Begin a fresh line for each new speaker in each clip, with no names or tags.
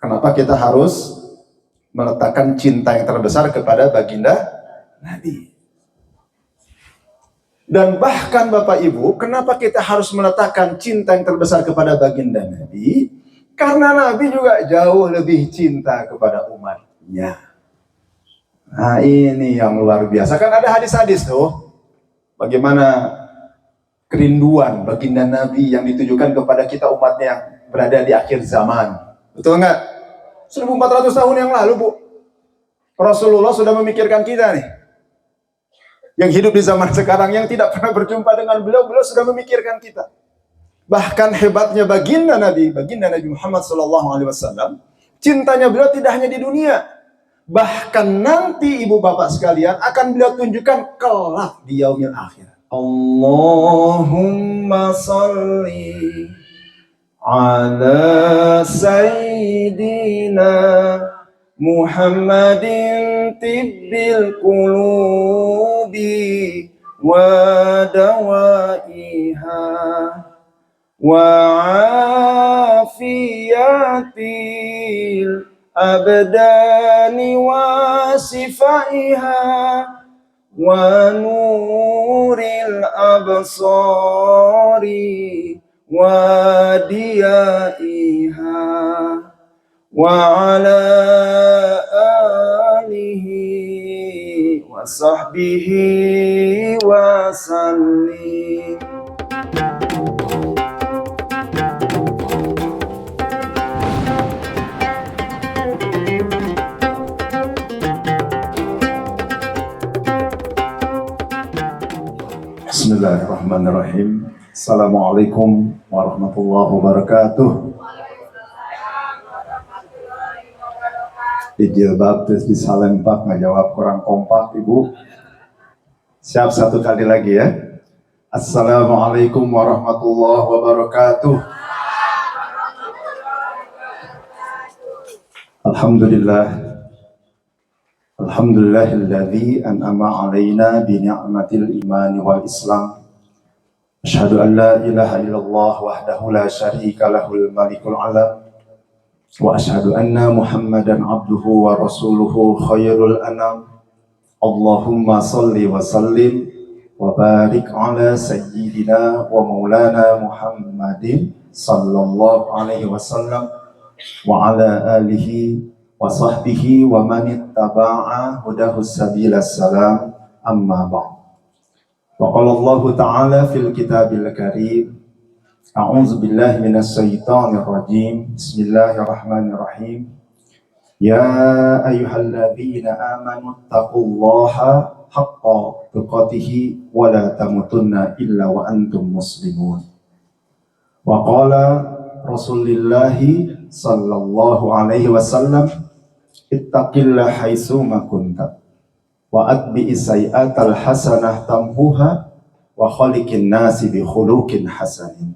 Kenapa kita harus meletakkan cinta yang terbesar kepada baginda Nabi? Dan bahkan Bapak Ibu, kenapa kita harus meletakkan cinta yang terbesar kepada baginda Nabi? Karena Nabi juga jauh lebih cinta kepada umatnya. Nah ini yang luar biasa. Kan ada hadis-hadis tuh, bagaimana kerinduan baginda Nabi yang ditujukan kepada kita umatnya yang berada di akhir zaman. Betul nggak? 1400 tahun yang lalu, Bu, Rasulullah sudah memikirkan kita nih. Yang hidup di zaman sekarang, yang tidak pernah berjumpa dengan beliau sudah memikirkan kita. Bahkan hebatnya baginda Nabi Muhammad SAW, cintanya beliau tidak hanya di dunia, bahkan nanti ibu bapak sekalian akan beliau tunjukkan kelak di yaumil akhir. Allahumma salli ala sayyidina Muhammadin tibbil qulubi wa dawaiha wa afiyatil abdani wa sifaiha wa nuril absari wa diyaiha wa ala alihi wa sahbihi wa sallim. Bismillahirrahmanirrahim. Assalamualaikum warahmatullahi wabarakatuh. Di jilbab terus di salempak, nggak jawab, kurang kompak Ibu. Siap, satu kali lagi ya. Assalamualaikum warahmatullahi wabarakatuh. Alhamdulillahilladzi an'ama alaina bi ni'matil imani wal islam. Asyhadu an la ilaha illallah wahdahu la syarika lahul malikul alam. Wa asyhadu anna Muhammadan abduhu wa rasuluhu khairul anam. Allahumma salli wa sallim wa barik ala sayyidina wa maulana Muhammadin sallallahu alaihi wasallam wa ala alihi wa sahbihi wa man ittaba'a hudahu sabilas salam, amma ba'd. Wa qala Allah ta'ala fil kitabil karim, a'udzu billahi minasy syaithanir rajim. Bismillahirrahmanirrahim. Ya ayyuhalladzina amanu taqullaha haqqa tuqatih wa la tamutunna illa wa antum muslimun. Wa qala Rasulillahi sallallahu alaihi wasallam, ittaqillah haitsuma kunta wa atbi'i sayyi'atal hasanah tamhuha wa khaliqin nasi bi khuluqin hasanin.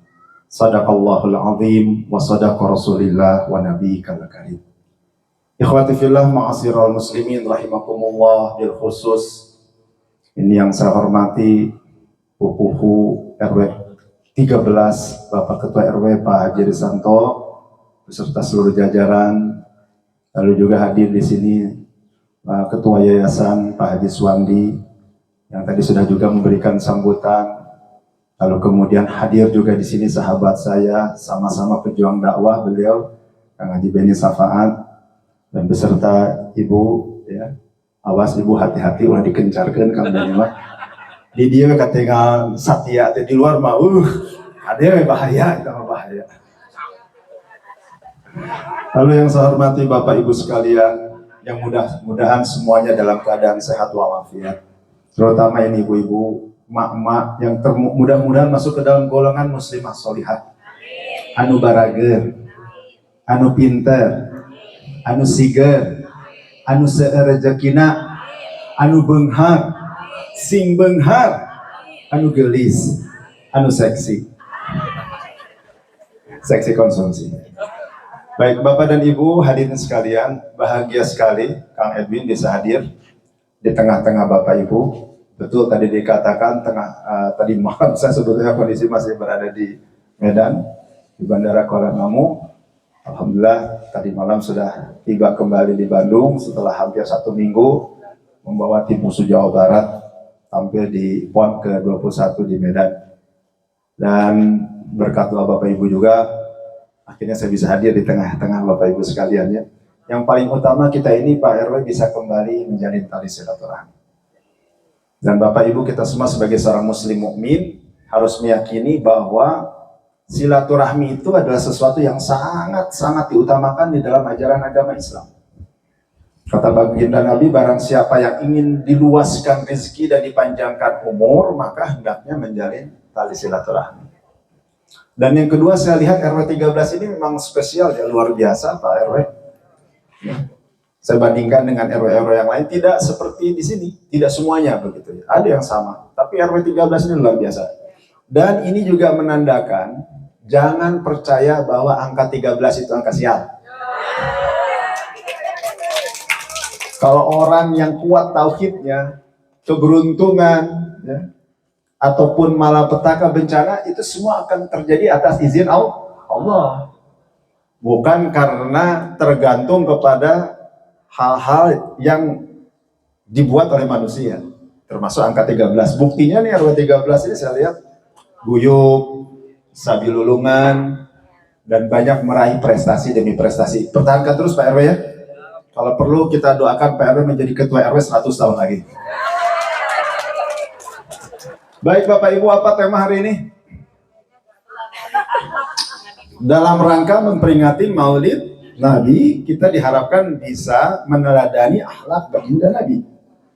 Sadaqallahul azim wa sadaqa Rasulillah wa nabiyyikal karim. Ikhwati fillah ma'asyiral muslimin rahimakumullah, bil khusus ini yang saya hormati Pupuhu RW 13, Bapak Ketua RW Pak Haji Risanto beserta seluruh jajaran. Lalu juga hadir di sini Ketua Yayasan Pak Haji Suwandi yang tadi sudah juga memberikan sambutan. Lalu kemudian hadir juga di sini sahabat saya, sama-sama pejuang dakwah beliau, Kang Haji Beni Safaat, dan beserta Ibu ya. Awas Ibu, hati-hati ulah dikencarkan Kang Beni mah. Di dia ketinggal Satya di luar mah ada bahaya, itu bahaya. Lalu yang saya hormati Bapak Ibu sekalian, yang mudah-mudahan semuanya dalam keadaan sehat walafiat. Terutama ini ibu-ibu, mak-mak yang mudah-mudahan masuk ke dalam golongan muslimah sholihah. Anu barager, anu pinter, anu siger, anu seerejekina, anu beunghar, sing beunghar, anu gelis, anu seksi. Seksi konsumsi. Baik Bapak dan Ibu hadirin sekalian, bahagia sekali Kang Edwin bisa hadir di tengah-tengah Bapak Ibu. Betul tadi dikatakan tadi malam saya sebetulnya kondisi masih berada di Medan, di Bandara Kuala Namu. Alhamdulillah tadi malam sudah tiba kembali di Bandung setelah hampir 1 minggu membawa tim musuh Jawa Barat tampil di PON ke-21 di Medan. Dan berkat doa Bapak Ibu juga akhirnya saya bisa hadir di tengah-tengah Bapak Ibu sekalian ya. Yang paling utama kita ini Pak RW bisa kembali menjalin tali silaturahmi. Dan Bapak Ibu kita semua sebagai seorang muslim mukmin harus meyakini bahwa silaturahmi itu adalah sesuatu yang sangat-sangat diutamakan di dalam ajaran agama Islam. Kata baginda Nabi, barang siapa yang ingin diluaskan rezeki dan dipanjangkan umur, maka hendaknya menjalin tali silaturahmi. Dan yang kedua saya lihat RW 13 ini memang spesial ya, luar biasa Pak RW. Ya. Saya bandingkan dengan RW-RW yang lain, tidak seperti di sini, tidak semuanya begitu ya. Ada yang sama, tapi RW 13 ini luar biasa. Dan ini juga menandakan, jangan percaya bahwa angka 13 itu angka sial. Kalau orang yang kuat tauhidnya, keberuntungan, ya, ataupun malapetaka bencana, itu semua akan terjadi atas izin Allah. Bukan karena tergantung kepada hal-hal yang dibuat oleh manusia. Termasuk angka 13. Buktinya nih RW 13 ini saya lihat guyup, sabilulungan, dan banyak meraih prestasi demi prestasi. Pertahankan terus Pak RW ya. Kalau perlu kita doakan Pak RW menjadi ketua RW 100 tahun lagi. Baik Bapak Ibu, apa tema hari ini? Dalam rangka memperingati Maulid Nabi, kita diharapkan bisa meneladani akhlak baginda Nabi.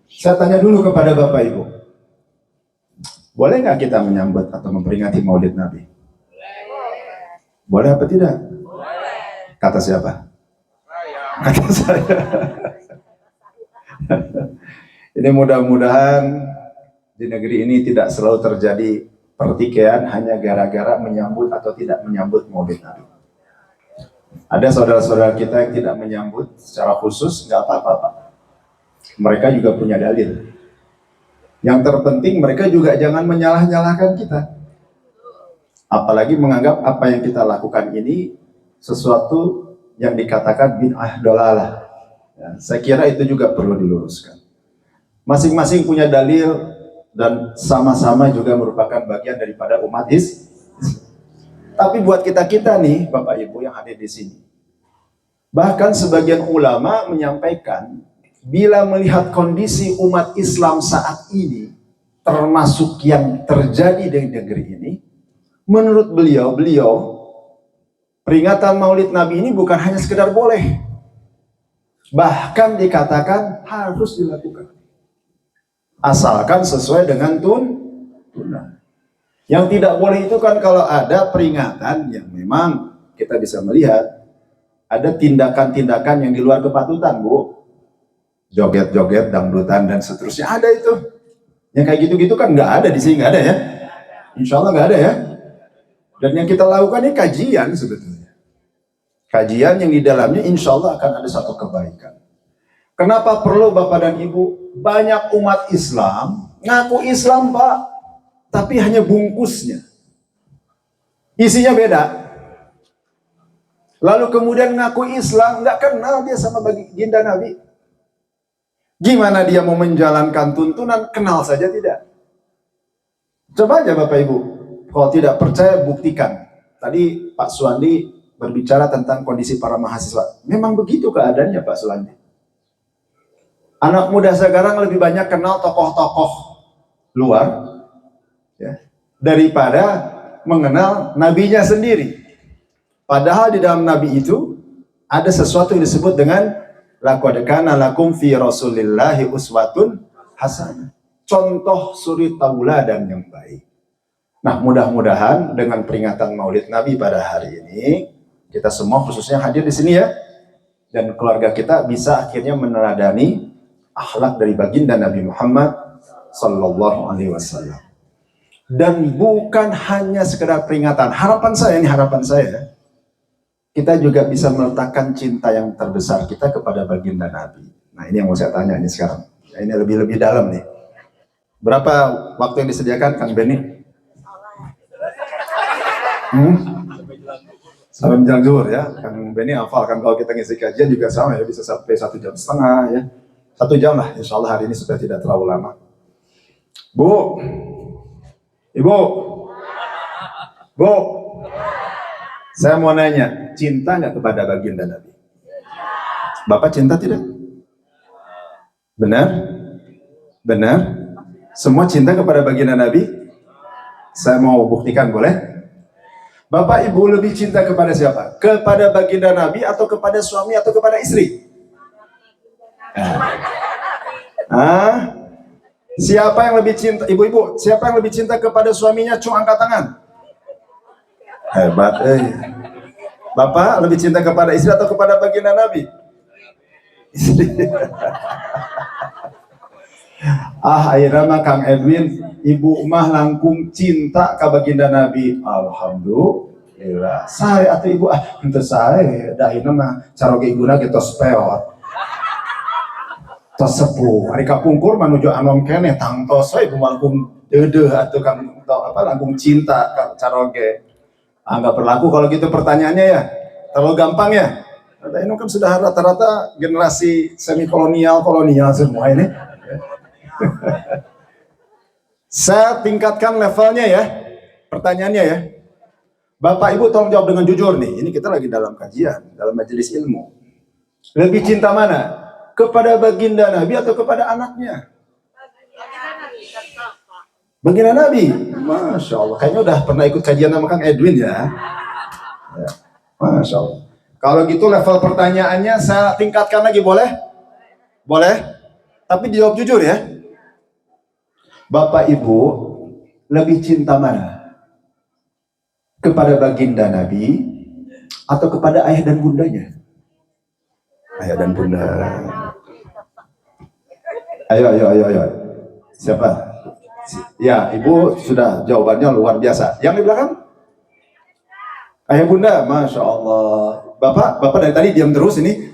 Saya tanya dulu kepada Bapak Ibu, boleh nggak kita menyambut atau memperingati Maulid Nabi? Boleh apa tidak? Kata siapa? Kata saya. Ini mudah-mudahan di negeri ini tidak selalu terjadi pertikaian hanya gara-gara menyambut atau tidak menyambut Maulid Nabi. Ada saudara-saudara kita yang tidak menyambut secara khusus, nggak apa-apa Pak. Mereka juga punya dalil. Yang terpenting mereka juga jangan menyalah-nyalahkan kita. Apalagi menganggap apa yang kita lakukan ini sesuatu yang dikatakan bid'ah dolalah. Ya, saya kira itu juga perlu diluruskan. Masing-masing punya dalil dan sama-sama juga merupakan bagian daripada umat Islam. Tapi buat kita-kita nih, Bapak Ibu yang hadir di sini, bahkan sebagian ulama menyampaikan, bila melihat kondisi umat Islam saat ini, termasuk yang terjadi di negeri ini, menurut beliau, peringatan Maulid Nabi ini bukan hanya sekedar boleh, bahkan dikatakan harus dilakukan. Asalkan sesuai dengan tuntunan. Yang tidak boleh itu kan kalau ada peringatan yang memang kita bisa melihat ada tindakan-tindakan yang di luar kepatutan, Bu. Joget-joget, dangdutan dan seterusnya ada itu. Yang kayak gitu-gitu kan nggak ada di sini, nggak ada ya. Insya Allah nggak ada ya. Dan yang kita lakukan ini kajian sebetulnya. Kajian yang di dalamnya insya Allah akan ada satu kebaikan. Kenapa perlu Bapak dan Ibu? Banyak umat Islam ngaku Islam Pak, tapi hanya bungkusnya. Isinya beda. Lalu kemudian ngaku Islam, nggak kenal dia sama baginda Nabi. Gimana dia mau menjalankan tuntunan, kenal saja tidak. Coba aja Bapak Ibu, kalau tidak percaya buktikan. Tadi Pak Suwandi berbicara tentang kondisi para mahasiswa. Memang begitu keadaannya Pak Suwandi. Anak muda sekarang lebih banyak kenal tokoh-tokoh luar ya, daripada mengenal nabinya sendiri. Padahal di dalam nabi itu ada sesuatu yang disebut dengan laqad kana lakum fi rasulillahi uswatun hasanah. Contoh suri tauladan yang baik. Nah, mudah-mudahan dengan peringatan Maulid Nabi pada hari ini, kita semua khususnya hadir di sini ya, dan keluarga kita bisa akhirnya meneladani akhlak dari baginda Nabi Muhammad sallallahu alaihi wasallam. Dan bukan hanya sekedar peringatan. Harapan saya, kita juga bisa meletakkan cinta yang terbesar kita kepada baginda Nabi. Nah, ini yang mau saya tanya ini sekarang. Nah, ini lebih dalam nih. Berapa waktu yang disediakan Kang Benny? Sampai menjelang zuhur ya. Kang Benny hafal kan kalau kita ngisi kajian juga sama ya, bisa sampai 1,5 jam ya. 1 jam lah, insya Allah hari ini sudah tidak terlalu lama. Bu, Ibu, Bu, saya mau nanya, cinta nggak kepada baginda Nabi? Bapak cinta tidak? Benar? Benar? Semua cinta kepada baginda Nabi? Saya mau buktikan, boleh? Bapak Ibu lebih cinta kepada siapa? Kepada baginda Nabi atau kepada suami atau kepada istri? Siapa yang lebih cinta? Ibu-ibu, siapa yang lebih cinta kepada suaminya? Cuma angkat tangan. Hebat, Bapak lebih cinta kepada istri atau kepada baginda Nabi? Istri. Akhirnya mah Kang Edwin, Ibu mah langkung cinta ke baginda Nabi. Alhamdulillah. Saya atau Ibu untuk saya dahina mah caroge iguna gitu speot. Tos sepuh, hari kapungkur menuju anom kene tangtos Ibu langkung deudeuh atuh Kang langkung cinta Kang caroge. Nggak berlaku kalau gitu pertanyaannya ya. Terlalu gampang ya. Ini kan sudah rata-rata generasi semi kolonial semua ini. Saya tingkatkan levelnya ya. Pertanyaannya ya. Bapak Ibu tolong jawab dengan jujur nih. Ini kita lagi dalam kajian, dalam majelis ilmu. Lebih cinta mana? Kepada baginda Nabi atau kepada anaknya? Baginda Nabi. Masya Allah. Kayaknya udah pernah ikut kajian sama Kang Edwin ya. Masya Allah. Kalau gitu level pertanyaannya saya tingkatkan lagi, boleh? Boleh? Tapi dijawab jujur ya. Bapak Ibu lebih cinta mana? Kepada baginda Nabi atau kepada ayah dan bundanya? Ayah dan bunda. Ayo. Siapa? Ya, Ibu sudah jawabannya luar biasa. Yang di belakang? Ayah bunda, Masya Allah. Bapak dari tadi diam terus ini.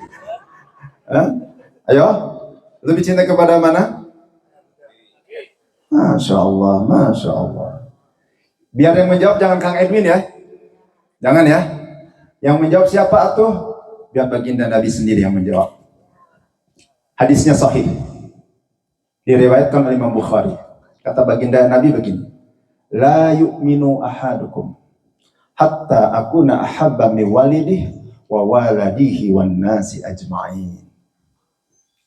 Ayo, lebih cinta kepada mana? Masya Allah, Masya Allah. Biar yang menjawab jangan Kang Edwin ya. Jangan ya. Yang menjawab siapa atuh? Biar baginda Nabi sendiri yang menjawab. Hadisnya sahih. Diriwayatkan oleh Imam Bukhari. Kata baginda Nabi begini. La yu'minu ahadukum hatta akuna ahabba mi walidih wa waladihi wan nasi ajma'in.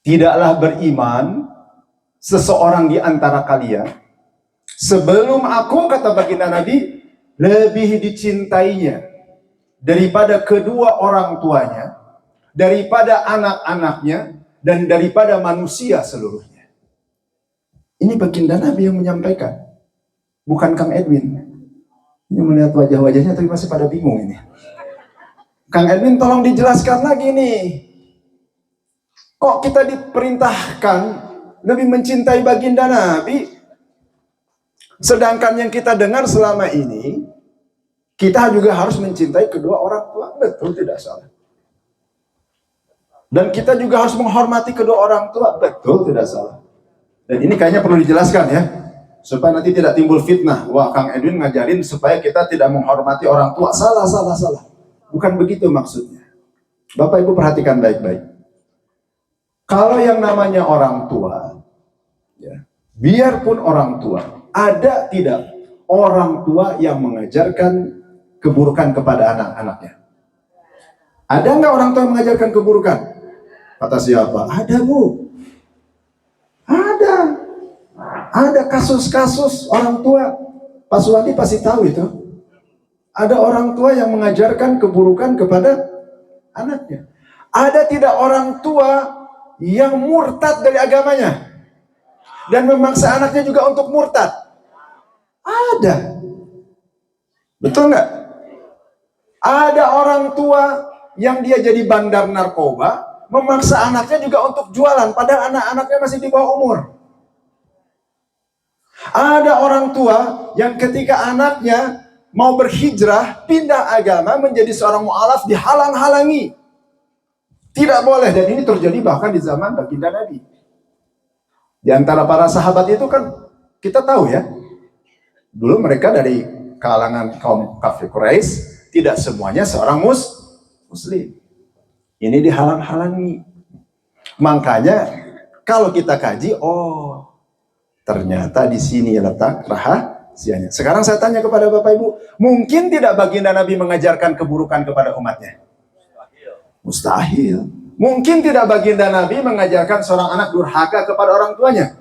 Tidaklah beriman seseorang di antara kalian sebelum aku, kata baginda Nabi, lebih dicintainya daripada kedua orang tuanya, daripada anak-anaknya, dan daripada manusia seluruhnya. Ini baginda Nabi yang menyampaikan, bukan Kang Edwin. Ini melihat wajah-wajahnya tapi masih pada bingung ini. Kang Edwin tolong dijelaskan lagi nih. Kok kita diperintahkan lebih mencintai baginda Nabi, sedangkan yang kita dengar selama ini, kita juga harus mencintai kedua orang tua. Betul, tidak salah. Dan kita juga harus menghormati kedua orang tua. Betul, tidak salah. Dan ini kayaknya perlu dijelaskan ya, supaya nanti tidak timbul fitnah. Wah, Kang Edwin ngajarin supaya kita tidak menghormati orang tua. Salah. Bukan begitu maksudnya. Bapak Ibu perhatikan baik-baik. Kalau yang namanya orang tua, ya, biarpun orang tua, ada tidak orang tua yang mengajarkan keburukan kepada anak-anaknya? Ada nggak orang tua yang mengajarkan keburukan? Kata siapa? Ada, Bu. Ada kasus-kasus orang tua. Pak Suwandi pasti tahu itu. Ada orang tua yang mengajarkan keburukan kepada anaknya. Ada tidak orang tua yang murtad dari agamanya dan memaksa anaknya juga untuk murtad? Ada. Betul nggak? Ada orang tua yang dia jadi bandar narkoba, memaksa anaknya juga untuk jualan, padahal anak-anaknya masih di bawah umur. Ada orang tua yang ketika anaknya mau berhijrah, pindah agama menjadi seorang mu'alaf, dihalang-halangi. Tidak boleh, dan ini terjadi bahkan di zaman baginda Nabi. Di antara para sahabat itu kan kita tahu ya, dulu mereka dari kalangan kaum kafir Quraisy, Tidak semuanya seorang muslim. Ini dihalang-halangi. Makanya kalau kita kaji, oh ternyata di sini letak rahasianya. Sekarang saya tanya kepada Bapak Ibu, mungkin tidak baginda Nabi mengajarkan keburukan kepada umatnya? Mustahil. Mungkin tidak baginda Nabi mengajarkan seorang anak durhaka kepada orang tuanya?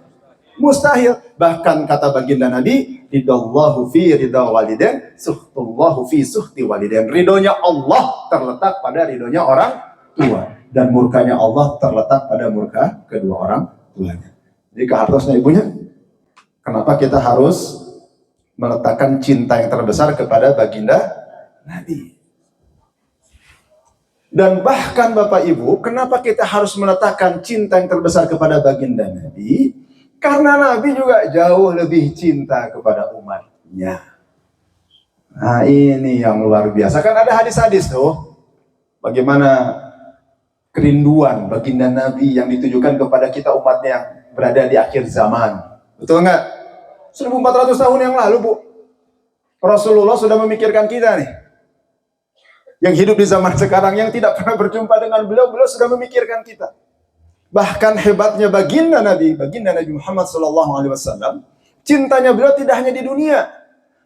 Mustahil. Bahkan kata baginda Nabi, ridallahu fi ridha walidain, suhtullahu fi suhti walidain. Ridhonya Allah terletak pada ridhonya orang tua, dan murkanya Allah terletak pada murka kedua orang tuanya. Jadi kehartosnya ibunya, kenapa kita harus meletakkan cinta yang terbesar kepada baginda Nabi? Dan bahkan Bapak Ibu, kenapa kita harus meletakkan cinta yang terbesar kepada baginda Nabi? Karena Nabi juga jauh lebih cinta kepada umatnya. Nah ini yang luar biasa. Kan ada hadis-hadis tuh, bagaimana kerinduan baginda Nabi yang ditujukan kepada kita umatnya yang berada di akhir zaman. Betul nggak? 1400 tahun yang lalu, Bu, Rasulullah sudah memikirkan kita nih, yang hidup di zaman sekarang, yang tidak pernah berjumpa dengan beliau sudah memikirkan kita. Bahkan hebatnya baginda Nabi Muhammad SAW, cintanya beliau tidak hanya di dunia,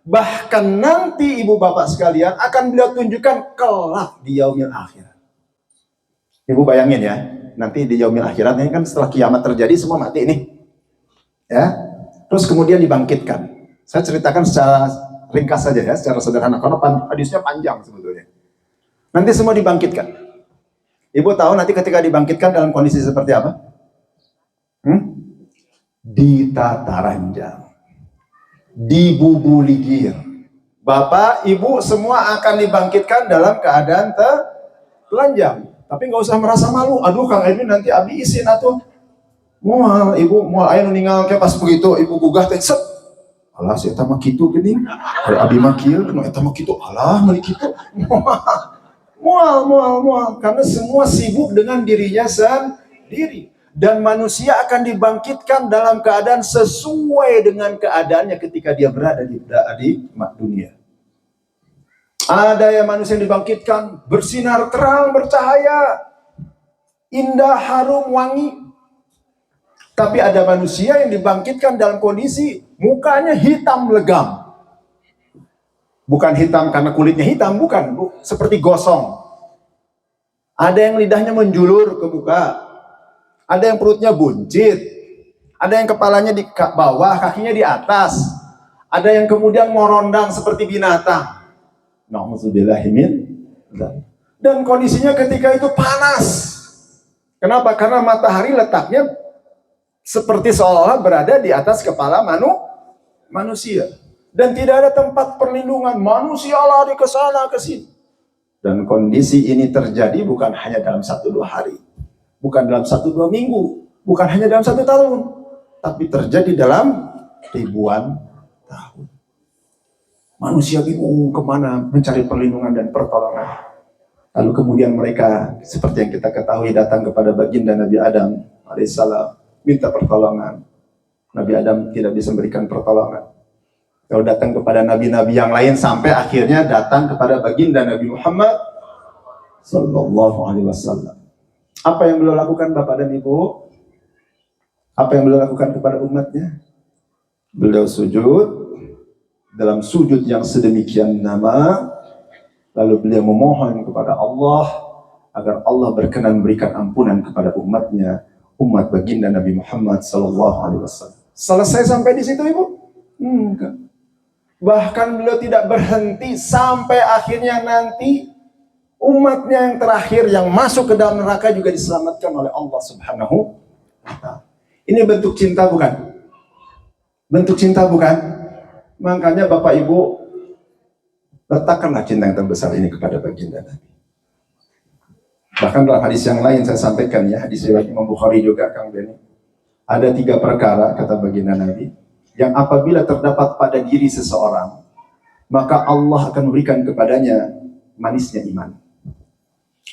bahkan nanti ibu bapak sekalian akan beliau tunjukkan kelak di yaumil akhir. Ibu bayangin ya, nanti di yaumil akhirat ini kan setelah kiamat terjadi semua mati nih, ya, terus kemudian dibangkitkan. Saya ceritakan secara ringkas saja ya, secara sederhana, karena hadisnya panjang sebetulnya. Nanti semua dibangkitkan. Ibu tahu nanti ketika dibangkitkan dalam kondisi seperti apa? Ditata ranjang, dibubuligir. Bapak, ibu semua akan dibangkitkan dalam keadaan telanjang. Tapi nggak usah merasa malu. Aduh, Kang Edwin nanti abi isin atuh. Moal ibu, moal aya nu ningal ke pas begitu ibu gugah teh set. Alah, si eta mah kitu geuning. Ari abi mah kieu, nu eta mah kitu. Alah, meuli kitu. Mual. Karena semua sibuk dengan dirinya sendiri. Dan manusia akan dibangkitkan dalam keadaan sesuai dengan keadaannya ketika dia berada di dunia. Ada yang manusia yang dibangkitkan bersinar terang, bercahaya, indah, harum, wangi. Tapi ada manusia yang dibangkitkan dalam kondisi mukanya hitam legam. Bukan hitam karena kulitnya hitam, bukan, Bu. Seperti gosong. Ada yang lidahnya menjulur ke muka. Ada yang perutnya buncit. Ada yang kepalanya di bawah, kakinya di atas. Ada yang kemudian morondang seperti binatang. Dan kondisinya ketika itu panas. Kenapa? Karena matahari letaknya seperti seolah-olah berada di atas kepala manusia. Dan tidak ada tempat perlindungan. Manusia lari ke sana ke sini. Dan kondisi ini terjadi bukan hanya dalam 1-2 hari. Bukan dalam 1-2 minggu. Bukan hanya dalam 1 tahun. Tapi terjadi dalam ribuan tahun. Manusia bingung kemana mencari perlindungan dan pertolongan. Lalu kemudian mereka seperti yang kita ketahui datang kepada baginda Nabi Adam alaihissalam, minta pertolongan. Nabi Adam tidak bisa memberikan pertolongan. Kalau datang kepada nabi-nabi yang lain sampai akhirnya datang kepada baginda Nabi Muhammad sallallahu alaihi wasallam. Apa yang beliau lakukan Bapak dan Ibu? Apa yang beliau lakukan kepada umatnya? Beliau sujud. Dalam sujud yang sedemikian nama, lalu beliau memohon kepada Allah agar Allah berkenan memberikan ampunan kepada umatnya, umat baginda Nabi Muhammad SAW. Selesai sampai di situ, Ibu? Enggak. Bahkan beliau tidak berhenti sampai akhirnya nanti umatnya yang terakhir yang masuk ke dalam neraka juga diselamatkan oleh Allah Subhanahu wa Ta'ala. Ini bentuk cinta bukan? Bentuk cinta bukan? Makanya Bapak Ibu, letakkanlah cinta yang terbesar ini kepada baginda Nabi. Bahkan dalam hadis yang lain saya sampaikan ya, hadis riwayat Imam Bukhari juga, Kang Beni. Ada 3 perkara, kata baginda Nabi, yang apabila terdapat pada diri seseorang, maka Allah akan memberikan kepadanya manisnya iman.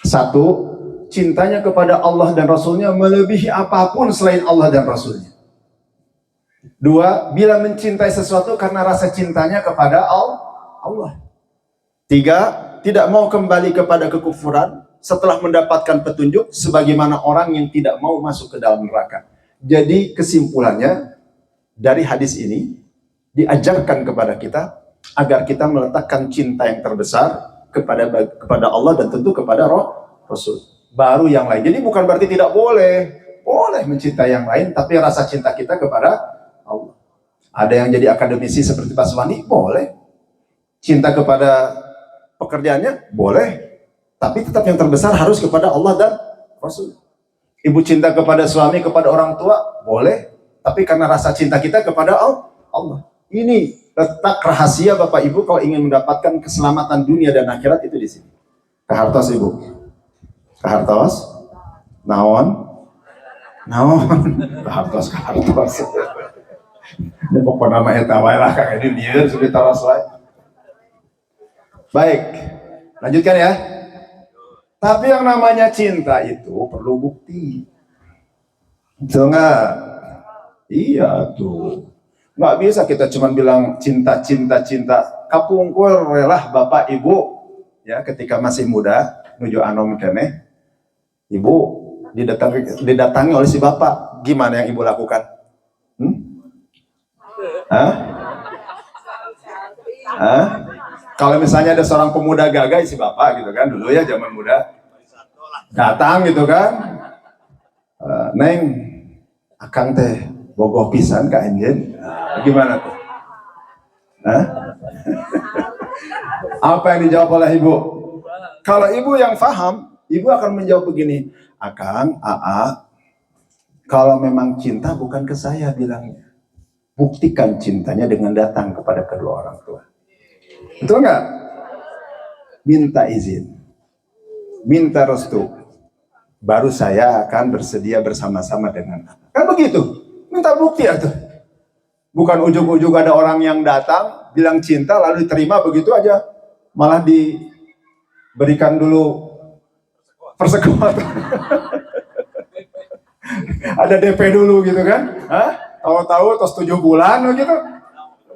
1, cintanya kepada Allah dan Rasulnya melebihi apapun selain Allah dan Rasulnya. 2, bila mencintai sesuatu karena rasa cintanya kepada Allah. 3, tidak mau kembali kepada kekufuran setelah mendapatkan petunjuk sebagaimana orang yang tidak mau masuk ke dalam neraka. Jadi kesimpulannya dari hadis ini diajarkan kepada kita agar kita meletakkan cinta yang terbesar kepada Allah dan tentu kepada Rasul. Baru yang lain. Jadi bukan berarti tidak boleh mencintai yang lain, tapi rasa cinta kita kepada Allah. Ada yang jadi akademisi seperti Pak Suwandi, boleh. Cinta kepada pekerjaannya, boleh. Tapi tetap yang terbesar harus kepada Allah dan Rasul. Ibu cinta kepada suami, kepada orang tua, boleh. Tapi karena rasa cinta kita kepada Allah. Ini letak rahasia Bapak Ibu kalau ingin mendapatkan keselamatan dunia dan akhirat itu di sini. Kahartos Ibu. Kahartos. Naon. Kahartos. Ini pokoknya nama eta wae lah Kang Edin dia sudah taras wae. Baik. Lanjutkan ya. Tapi yang namanya cinta itu perlu bukti. Betul nggak? Iya tuh. Nggak bisa kita cuma bilang cinta. Kapungkul relah Bapak Ibu ya ketika masih muda nuju anom keneh. Ibu didatangi oleh si Bapak. Gimana yang Ibu lakukan? Kalau misalnya ada seorang pemuda gagah si Bapak gitu kan, dulu ya zaman muda datang gitu kan, Neng akang teh bogoh pisan ka enjen. Gimana tuh? Apa yang dijawab oleh Ibu? Kalau Ibu yang paham, Ibu akan menjawab begini, Akang, kalau memang cinta bukan ke saya bilangnya, buktikan cintanya dengan datang kepada kedua orang tua. Betul nggak? Minta izin, minta restu, baru saya akan bersedia bersama-sama dengan anak. Kan begitu, minta bukti atau bukan ujung-ujung ada orang yang datang bilang cinta lalu diterima begitu aja, malah diberikan dulu persekutuan. Ada DP dulu gitu kan? Tahu-tahu terus 7 bulan gitu.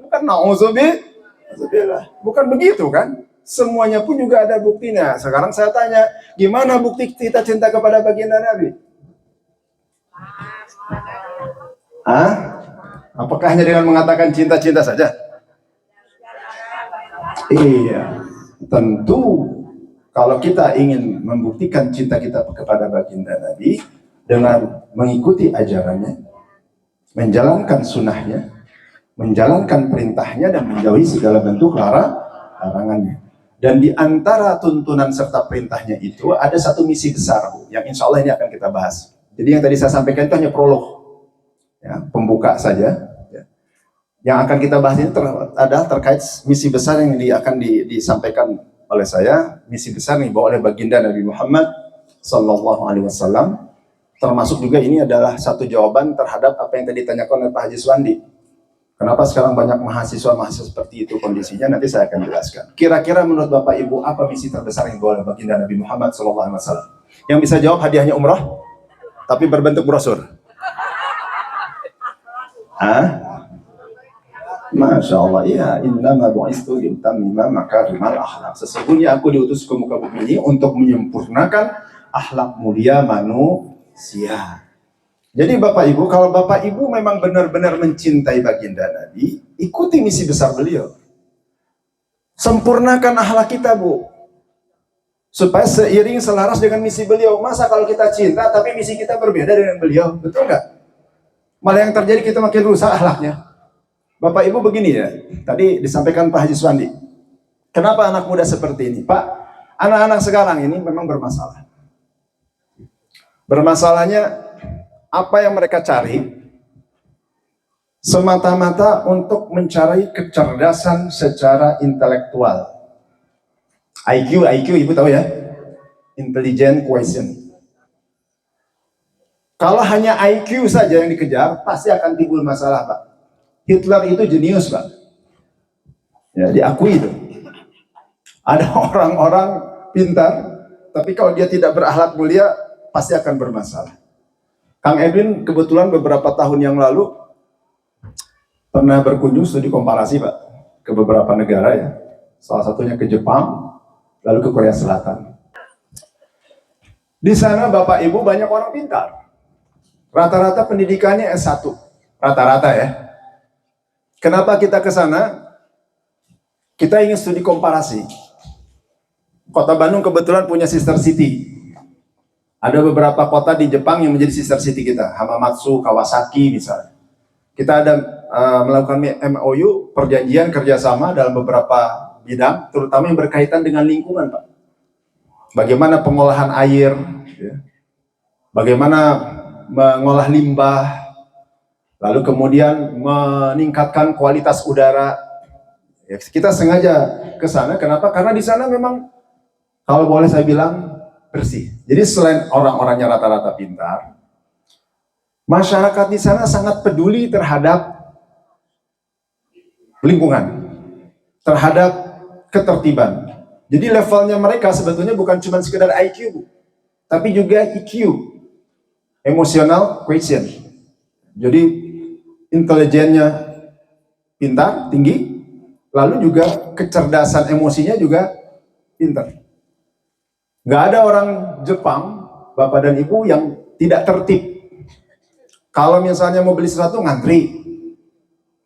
Bukan nauzubillah. Bukan begitu kan? Semuanya pun juga ada buktinya. Sekarang saya tanya, gimana bukti kita cinta kepada baginda Nabi? Apakah hanya dengan mengatakan cinta-cinta saja? Iya, tentu kalau kita ingin membuktikan cinta kita kepada baginda Nabi dengan mengikuti ajarannya, menjalankan sunnahnya, menjalankan perintahnya dan menjauhi segala bentuk larangannya. Dan di antara tuntunan serta perintahnya itu ada satu misi besar, Bu, yang insya Allah ini akan kita bahas. Jadi yang tadi saya sampaikan itu hanya prolog, ya, pembuka saja. Ya. Yang akan kita bahas ini adalah terkait misi besar yang akan disampaikan oleh saya, misi besar yang dibawa oleh baginda Nabi Muhammad Sallallahu Alaihi Wasallam. Termasuk juga ini adalah satu jawaban terhadap apa yang tadi ditanyakan oleh Pak Haji Suwandi. Kenapa sekarang banyak mahasiswa seperti itu kondisinya? Nanti saya akan jelaskan. Kira-kira menurut Bapak Ibu apa misi terbesar yang dibawa oleh baginda Nabi Muhammad SAW? Yang bisa jawab hadiahnya umroh, tapi berbentuk brosur. Masya Allah, ya innama bu'istu liutammima makarimal akhlak. Sesungguhnya aku diutus ke muka bumi ini untuk menyempurnakan akhlak mulia manusia. Jadi Bapak Ibu, kalau Bapak Ibu memang benar-benar mencintai baginda Nabi, ikuti misi besar beliau. Sempurnakan akhlak kita, Bu. Supaya seiring selaras dengan misi beliau. Masa kalau kita cinta tapi misi kita berbeda dengan beliau, betul nggak? Malah yang terjadi kita makin rusak akhlaknya. Bapak Ibu begini ya, tadi disampaikan Pak Haji Suwandi. Kenapa anak muda seperti ini? Pak, anak-anak sekarang ini memang bermasalah. Bermasalahnya apa yang mereka cari semata-mata untuk mencari kecerdasan secara intelektual. IQ Ibu tahu ya? Intelligent quotient. Kalau hanya IQ saja yang dikejar, pasti akan timbul masalah, Pak. Hitler itu jenius, Pak. Ya, diakui itu. Ada orang-orang pintar, tapi kalau dia tidak berakhlak mulia, pasti akan bermasalah. Kang Edwin kebetulan beberapa tahun yang lalu pernah berkunjung studi komparasi, Pak, ke beberapa negara ya. Salah satunya ke Jepang. lalu ke Korea Selatan. Di sana Bapak Ibu banyak orang pintar. Rata-rata pendidikannya S1. Rata-rata ya. Kenapa kita ke sana? Kita ingin studi komparasi. Kota Bandung kebetulan punya sister city. Ada beberapa kota di Jepang yang menjadi sister city kita. Hamamatsu, Kawasaki misalnya. Kita ada melakukan MOU, perjanjian kerjasama dalam beberapa bidang, terutama yang berkaitan dengan lingkungan, Pak. Bagaimana pengolahan air, ya. Bagaimana mengolah limbah, lalu kemudian meningkatkan kualitas udara. Ya, kita sengaja ke sana, kenapa? Karena di sana memang, kalau boleh saya bilang, bersih. Jadi selain orang-orangnya rata-rata pintar, masyarakat di sana sangat peduli terhadap lingkungan, terhadap ketertiban. Jadi levelnya mereka sebetulnya bukan cuma sekedar IQ, tapi juga EQ, emotional quotient. Jadi intelijennya pintar, tinggi, lalu juga kecerdasan emosinya juga pintar. Gak ada orang Jepang, Bapak dan Ibu, yang tidak tertib. Kalau misalnya mau beli sesuatu ngantri,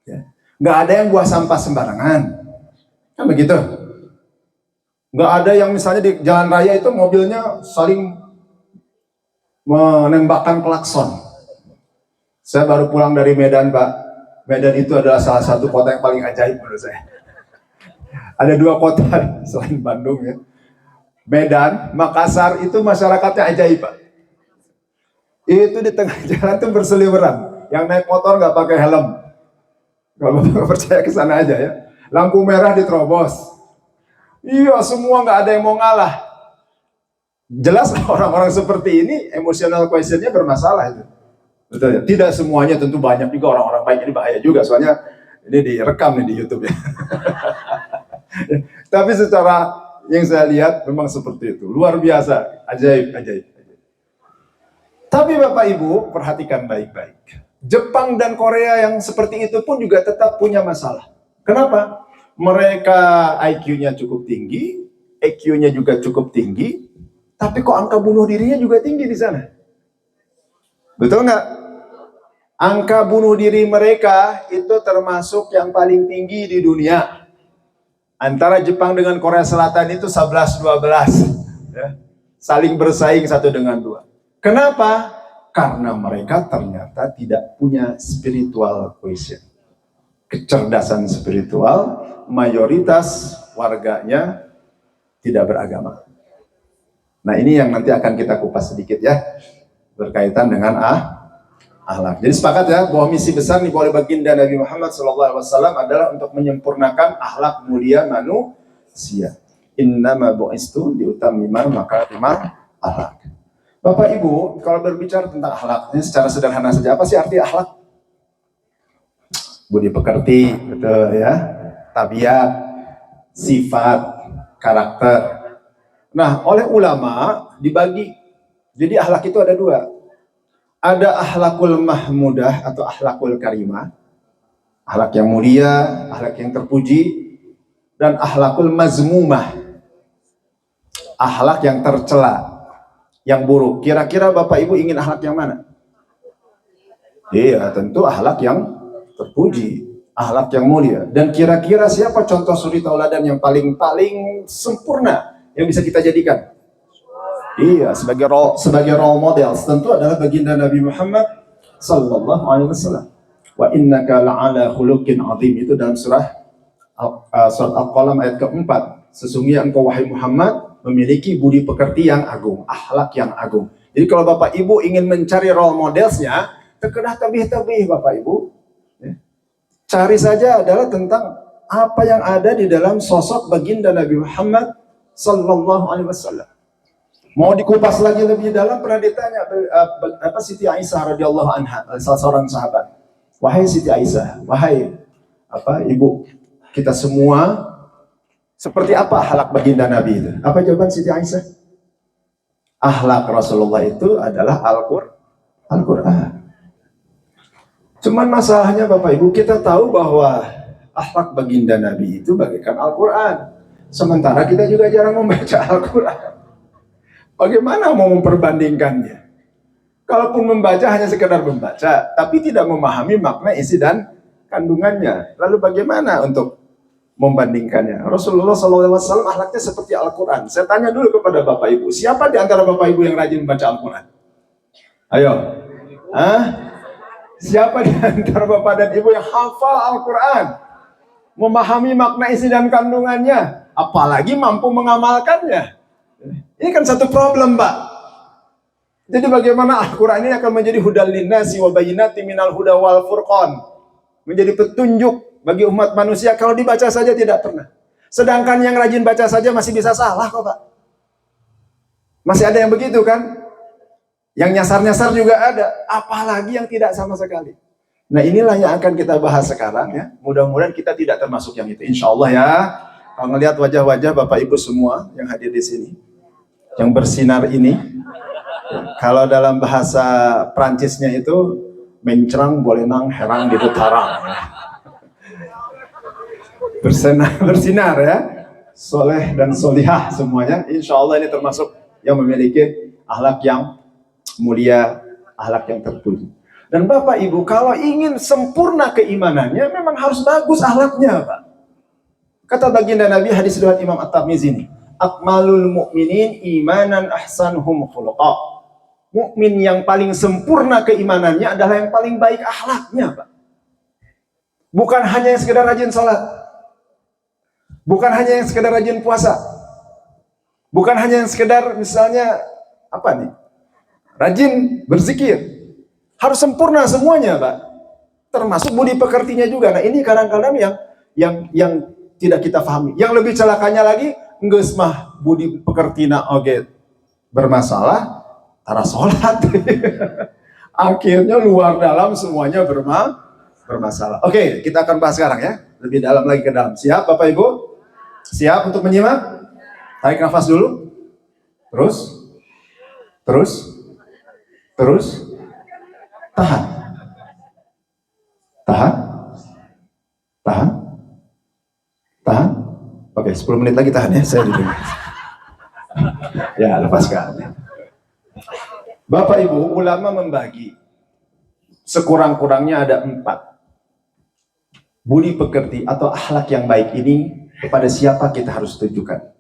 ya. Gak ada yang buang sampah sembarangan, kan begitu. Gak ada yang misalnya di jalan raya itu mobilnya saling menembakkan klakson. Saya baru pulang dari Medan, Pak. Medan itu adalah salah satu kota yang paling ajaib menurut saya. Ada dua kota selain Bandung ya. Medan, Makassar itu masyarakatnya ajaib, Pak. Itu di tengah jalan tuh berseliweran. Yang naik motor nggak pakai helm. Kalau Bapak percaya ke sana aja ya. Lampu merah diterobos. Iya, semua nggak ada yang mau ngalah. Jelas orang-orang seperti ini emotional quotient-nya bermasalah itu. Betul ya? Tidak semuanya, tentu banyak juga orang-orang baik, ini bahaya juga soalnya ini direkam nih di YouTube ya. Tapi secara yang saya lihat memang seperti itu. Luar biasa, ajaib, ajaib. Tapi Bapak Ibu perhatikan baik-baik. Jepang dan Korea yang seperti itu pun juga tetap punya masalah. Kenapa? Mereka IQ-nya cukup tinggi, EQ-nya juga cukup tinggi, tapi kok angka bunuh dirinya juga tinggi di sana. Betul nggak? Angka bunuh diri mereka itu termasuk yang paling tinggi di dunia. Antara Jepang dengan Korea Selatan itu 11-12. Ya. Saling bersaing satu dengan dua. Kenapa? Karena mereka ternyata tidak punya spiritual quotient. Kecerdasan spiritual, mayoritas warganya tidak beragama. Nah ini yang nanti akan kita kupas sedikit ya, berkaitan dengan akhlak. Jadi sepakat ya, bahwa misi besar nih oleh baginda Nabi Muhammad SAW adalah untuk menyempurnakan akhlak mulia manusia. Innama bu'istu liutammima makarimah akhlak. Bapak Ibu, kalau berbicara tentang akhlak, ini secara sederhana saja, apa sih arti akhlak? Budi pekerti, betul ya, tabiat, sifat, karakter. Nah, oleh ulama dibagi. Jadi akhlak itu ada dua. Ada akhlakul mahmudah atau akhlakul karimah. Akhlak yang mulia, akhlak yang terpuji, dan akhlakul mazmumah. Akhlak yang tercela, yang buruk. Kira-kira Bapak Ibu ingin akhlak yang mana? Iya, tentu akhlak yang terpuji, akhlak yang mulia. Dan kira-kira siapa contoh suri tauladan yang paling sempurna yang bisa kita jadikan? Iya, sebagai role model tentu adalah baginda Nabi Muhammad sallallahu alaihi wasallam. Wa innaka la'ala khuluqin azim, itu dalam surat Al-Qalam ayat keempat. Sesungguhnya engkau wahai Muhammad memiliki budi pekerti yang agung, akhlak yang agung. Jadi kalau Bapak Ibu ingin mencari role modelsnya, terkedah tabih-tabih Bapak Ibu. Ya. Cari saja adalah tentang apa yang ada di dalam sosok baginda Nabi Muhammad sallallahu alaihi wasallam. Mau dikupas lagi lebih dalam, pernah ditanya Siti Aisyah radhiyallahu anha, salah seorang sahabat. Wahai Siti Aisyah, wahai ibu kita semua, seperti apa akhlak baginda Nabi itu? Apa jawaban Siti Aisyah? Akhlak Rasulullah itu adalah Al-Quran. Cuman masalahnya Bapak Ibu, kita tahu bahwa akhlak baginda Nabi itu bagaikan Al-Quran. Sementara kita juga jarang membaca Al-Quran. Bagaimana mau memperbandingkannya? Kalaupun membaca hanya sekedar membaca, tapi tidak memahami makna isi dan kandungannya. Lalu bagaimana untuk membandingkannya? Rasulullah SAW akhlaknya seperti Al-Quran. Saya tanya dulu kepada Bapak Ibu, siapa di antara Bapak Ibu yang rajin membaca Al-Quran? Ayo, siapa di antara Bapak dan Ibu yang hafal Al-Quran? Memahami makna isi dan kandungannya, apalagi mampu mengamalkannya. Ini kan satu problem, Pak. Jadi bagaimana Al-Quran ini akan menjadi hudal linnasi wa bayyinatin minal huda wal furqan. Menjadi petunjuk bagi umat manusia kalau dibaca saja tidak pernah. Sedangkan yang rajin baca saja masih bisa salah kok, Pak. Masih ada yang begitu kan? Yang nyasar-nyasar juga ada, apalagi yang tidak sama sekali. Nah, inilah yang akan kita bahas sekarang ya. Mudah-mudahan kita tidak termasuk yang itu. Insya Allah ya. Kalau ngelihat wajah-wajah Bapak Ibu semua yang hadir di sini, yang bersinar ini. Kalau dalam bahasa Prancisnya itu mencrang bolenang herang di tarang. Bersinar ya, soleh dan solihah semuanya. Insya Allah ini termasuk yang memiliki akhlak yang mulia, akhlak yang terpuji. Dan Bapak Ibu kalau ingin sempurna keimanannya memang harus bagus akhlaknya, Pak. Kata baginda Nabi hadis riwayat Imam At-Tirmidzi ini, akmalul mu'minin imanan ahsanuhum khuluqa. Mukmin yang paling sempurna keimanannya adalah yang paling baik akhlaknya, Pak. Bukan hanya yang sekedar rajin sholat, bukan hanya yang sekedar rajin puasa, bukan hanya yang sekedar misalnya apa nih, rajin berzikir. Harus sempurna semuanya, Pak. Termasuk budi pekertinya juga. Nah, ini kadang-kadang yang tidak kita pahami. Yang lebih celakanya lagi, geus mah budi pekertina oge bermasalah, tara sholat. Akhirnya luar dalam semuanya bermasalah. Oke, kita akan bahas sekarang ya. Lebih dalam lagi ke dalam. Siap Bapak Ibu? Siap untuk menyimak? Tarik nafas dulu. Terus. Tahan. Oke, 10 menit lagi tahan ya. Saya duduk. Ya, lepaskan. Bapak Ibu, ulama membagi sekurang-kurangnya ada 4 budi pekerti atau akhlak yang baik ini kepada siapa kita harus tunjukkan.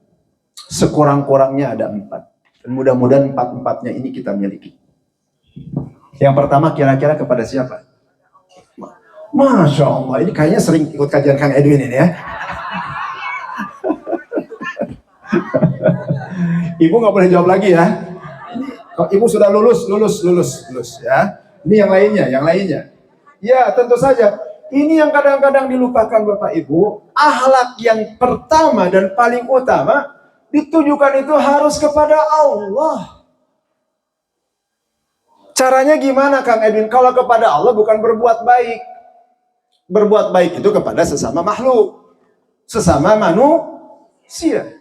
Sekurang-kurangnya ada 4 dan mudah-mudahan 4-4-nya ini kita miliki. Yang pertama kira-kira kepada siapa? Masya Allah, ini kayaknya sering ikut kajian Kang Edwin ini ya. Ibu nggak boleh jawab lagi ya. Kalau ibu sudah lulus ya. Ini yang lainnya. Ya, tentu saja. Ini yang kadang-kadang dilupakan Bapak Ibu. Akhlak yang pertama dan paling utama ditujukan itu harus kepada Allah. Caranya gimana Kang Edwin? Kalau kepada Allah bukan berbuat baik. Berbuat baik itu kepada sesama makhluk, sesama manusia.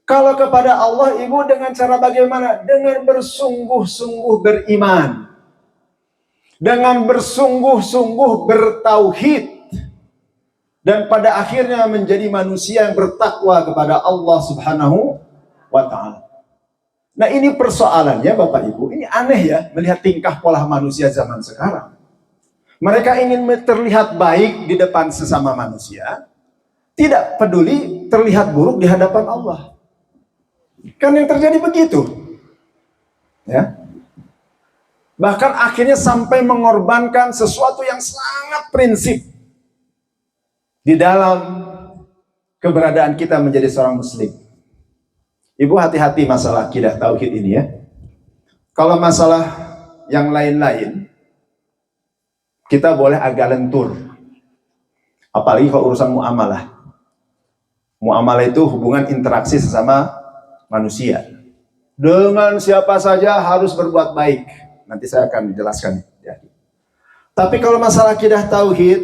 Kalau kepada Allah, Ibu dengan cara bagaimana? Dengan bersungguh-sungguh beriman. Dengan bersungguh-sungguh bertauhid. Dan pada akhirnya menjadi manusia yang bertakwa kepada Allah Subhanahu wa Ta'ala. Nah, ini persoalannya Bapak Ibu. Ini aneh ya, melihat tingkah pola manusia zaman sekarang. Mereka ingin terlihat baik di depan sesama manusia. Tidak peduli terlihat buruk di hadapan Allah. Kan yang terjadi begitu, ya. Bahkan akhirnya sampai mengorbankan sesuatu yang sangat prinsip di dalam keberadaan kita menjadi seorang Muslim. Ibu hati-hati masalah akidah tauhid ini ya. Kalau masalah yang lain-lain, kita boleh agak lentur. Apalagi kalau urusan muamalah. Muamalah itu hubungan interaksi sesama manusia. Dengan siapa saja harus berbuat baik. Nanti saya akan jelaskan. Ya. Tapi kalau masalah akidah tauhid,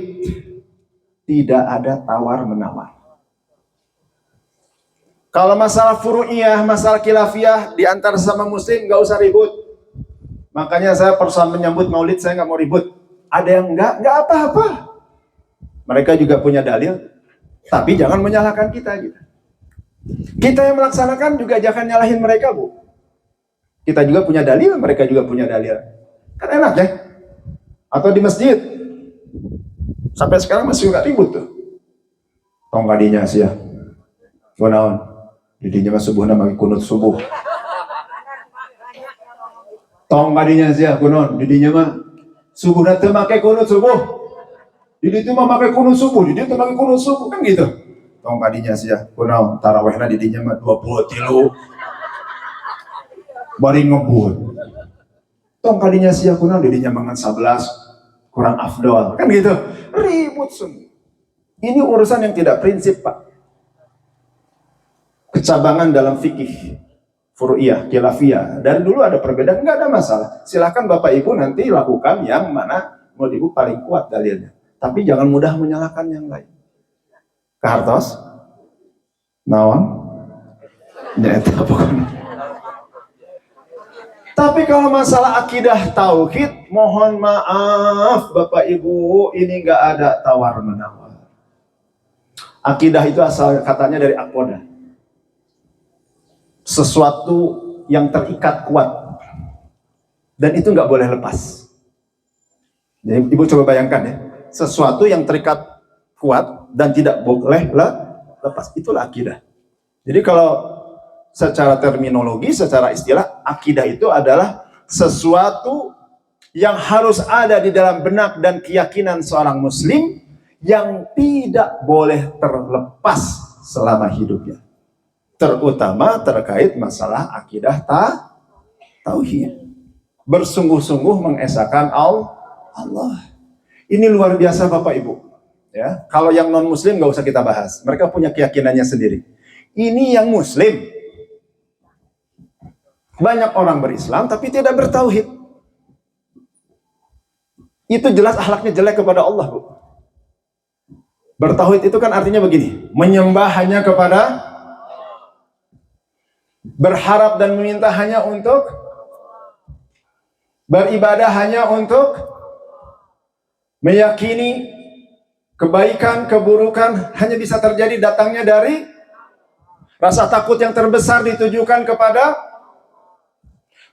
tidak ada tawar-menawar. Kalau masalah furu'iyah, masalah khilafiyah di antara sesama muslim, nggak usah ribut. Makanya saya persoalan menyambut maulid, saya nggak mau ribut. Ada yang nggak apa-apa. Mereka juga punya dalil, tapi jangan menyalahkan kita gitu. Kita yang melaksanakan juga jangan nyalahin mereka, Bu. Kita juga punya dalil, mereka juga punya dalil. Kan enak ya? Atau di masjid. Sampai sekarang masih nggak ribut tuh. Tong kadinya sih ya. Gunawan. Didinya mah subuh nama kunut subuh. Tong kadinya sih ya, gunawan. Didinya mah subuh nanti pakai kunut subuh. Didi itu mah pakai kunut subuh, Didi itu pakai kunut subuh kan gitu. Tong kadinya sih ya, gunawan. Tarawehna didinya mah 23. Bari ngebut. Tong kadinya sih ya, gunawan. Didinya mangan 11. Kurang afdol kan gitu. Ribut semua. Ini urusan yang tidak prinsip, Pak. Kecabangan dalam fikih, furu'iyah, khilafiyah. Dari dulu ada perbedaan, nggak ada masalah. Silahkan Bapak Ibu nanti lakukan yang mana menurut Ibu paling kuat dalilnya. Tapi jangan mudah menyalahkan yang lain. Kahartos? Naon? Nyata pokoknya. Tapi kalau masalah akidah tauhid, mohon maaf Bapak Ibu, ini nggak ada tawar-menawar. Akidah itu asal katanya dari akoda. Sesuatu yang terikat kuat. Dan itu nggak boleh lepas. Jadi Ibu coba bayangkan ya. Sesuatu yang terikat kuat dan tidak boleh lepas. Itulah akidah. Jadi kalau secara terminologi, secara istilah, akidah itu adalah sesuatu yang harus ada di dalam benak dan keyakinan seorang muslim yang tidak boleh terlepas selama hidupnya. Terutama terkait masalah akidah tauhid. Bersungguh-sungguh mengesahkan Allah. Ini luar biasa Bapak Ibu. Ya, kalau yang non muslim nggak usah kita bahas. Mereka punya keyakinannya sendiri. Ini yang muslim. Banyak orang berislam tapi tidak bertauhid. Itu jelas akhlaknya jelek kepada Allah, Bu. Bertauhid itu kan artinya begini, menyembah hanya kepada, berharap dan meminta hanya untuk, beribadah hanya untuk, meyakini kebaikan, keburukan hanya bisa terjadi datangnya dari rasa takut yang terbesar ditujukan kepada,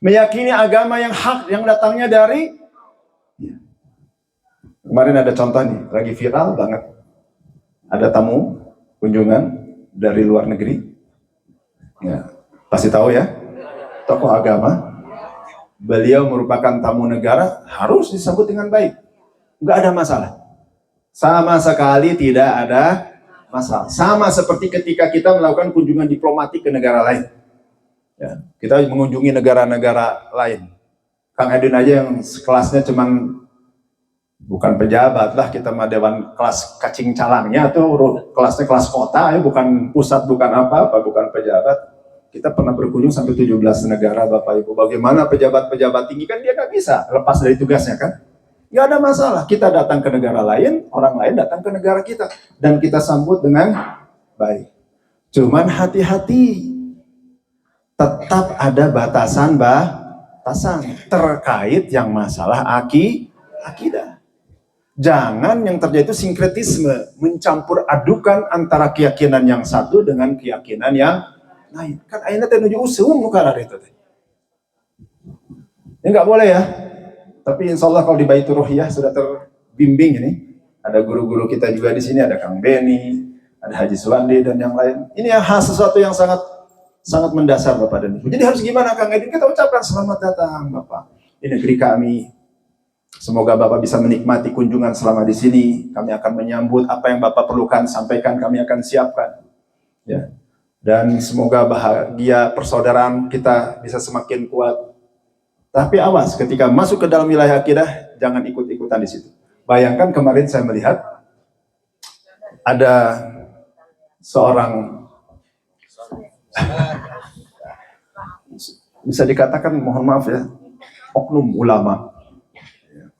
meyakini agama yang hak yang datangnya dari. Kemarin ada contoh nih, lagi viral banget. Ada tamu kunjungan dari luar negeri. Ya, pasti tahu ya, tokoh agama. Beliau merupakan tamu negara, harus disambut dengan baik. Nggak ada masalah. Sama sekali tidak ada masalah. Sama seperti ketika kita melakukan kunjungan diplomatik ke negara lain. Ya, kita mengunjungi negara-negara lain. Kang Edwin aja yang kelasnya cuman, bukan pejabat lah, kita mah dewan kelas kacing calangnya tuh, kelasnya kelas kota ya, bukan pusat, bukan apa-apa, bukan pejabat. Kita pernah berkunjung sampai 17 negara Bapak Ibu. Bagaimana pejabat-pejabat tinggi kan dia nggak bisa lepas dari tugasnya kan? Nggak ada masalah. Kita datang ke negara lain, orang lain datang ke negara kita, dan kita sambut dengan baik. Cuman hati-hati, tetap ada batasan terkait yang masalah akidah. Jangan yang terjadi itu sinkretisme, mencampur adukan antara keyakinan yang satu dengan keyakinan yang lain. Kan ayeuna teh nuju usum nu karar itu teh. Ini nggak boleh ya. Tapi insya Allah kalau di Baitur Ruhiyah sudah terbimbing ini. Ada guru-guru kita juga di sini, ada Kang Beni, ada Haji Suwandi dan yang lain. Ini yang sesuatu yang sangat mendasar Bapak dan Ibu. Jadi harus gimana Kang Edwin? Kita ucapkan selamat datang Bapak di negeri kami. Semoga Bapak bisa menikmati kunjungan selama di sini. Kami akan menyambut apa yang Bapak perlukan, sampaikan, kami akan siapkan. Ya. Dan semoga bahagia persaudaraan kita bisa semakin kuat. Tapi awas, ketika masuk ke dalam wilayah akidah, jangan ikut-ikutan di situ. Bayangkan kemarin saya melihat ada seorang, bisa dikatakan, mohon maaf ya, oknum ulama.